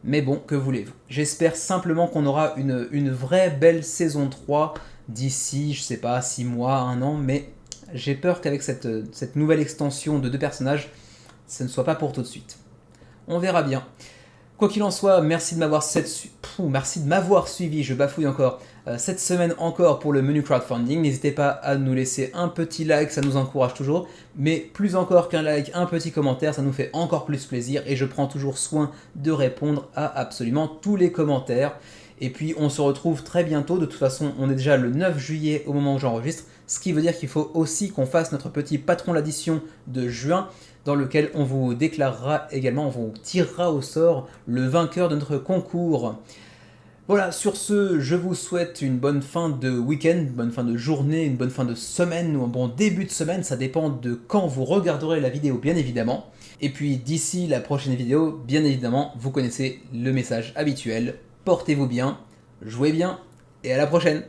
Mais bon, que voulez-vous. J'espère simplement qu'on aura une vraie belle saison 3 d'ici, je sais pas, 6 mois, 1 an, mais j'ai peur qu'avec cette nouvelle extension de 2 personnages, ce ne soit pas pour tout de suite. On verra bien. Quoi qu'il en soit, merci de m'avoir suivi, je bafouille encore, cette semaine encore pour le menu crowdfunding. N'hésitez pas à nous laisser un petit like, ça nous encourage toujours, mais plus encore qu'un like, un petit commentaire, ça nous fait encore plus plaisir et je prends toujours soin de répondre à absolument tous les commentaires. Et puis on se retrouve très bientôt, de toute façon on est déjà le 9 juillet au moment où j'enregistre, ce qui veut dire qu'il faut aussi qu'on fasse notre petit patron l'addition de juin, dans lequel on vous déclarera également, on vous tirera au sort le vainqueur de notre concours. Voilà, sur ce, je vous souhaite une bonne fin de week-end, une bonne fin de journée, une bonne fin de semaine ou un bon début de semaine, ça dépend de quand vous regarderez la vidéo bien évidemment. Et puis d'ici la prochaine vidéo, bien évidemment, vous connaissez le message habituel, portez-vous bien, jouez bien et à la prochaine!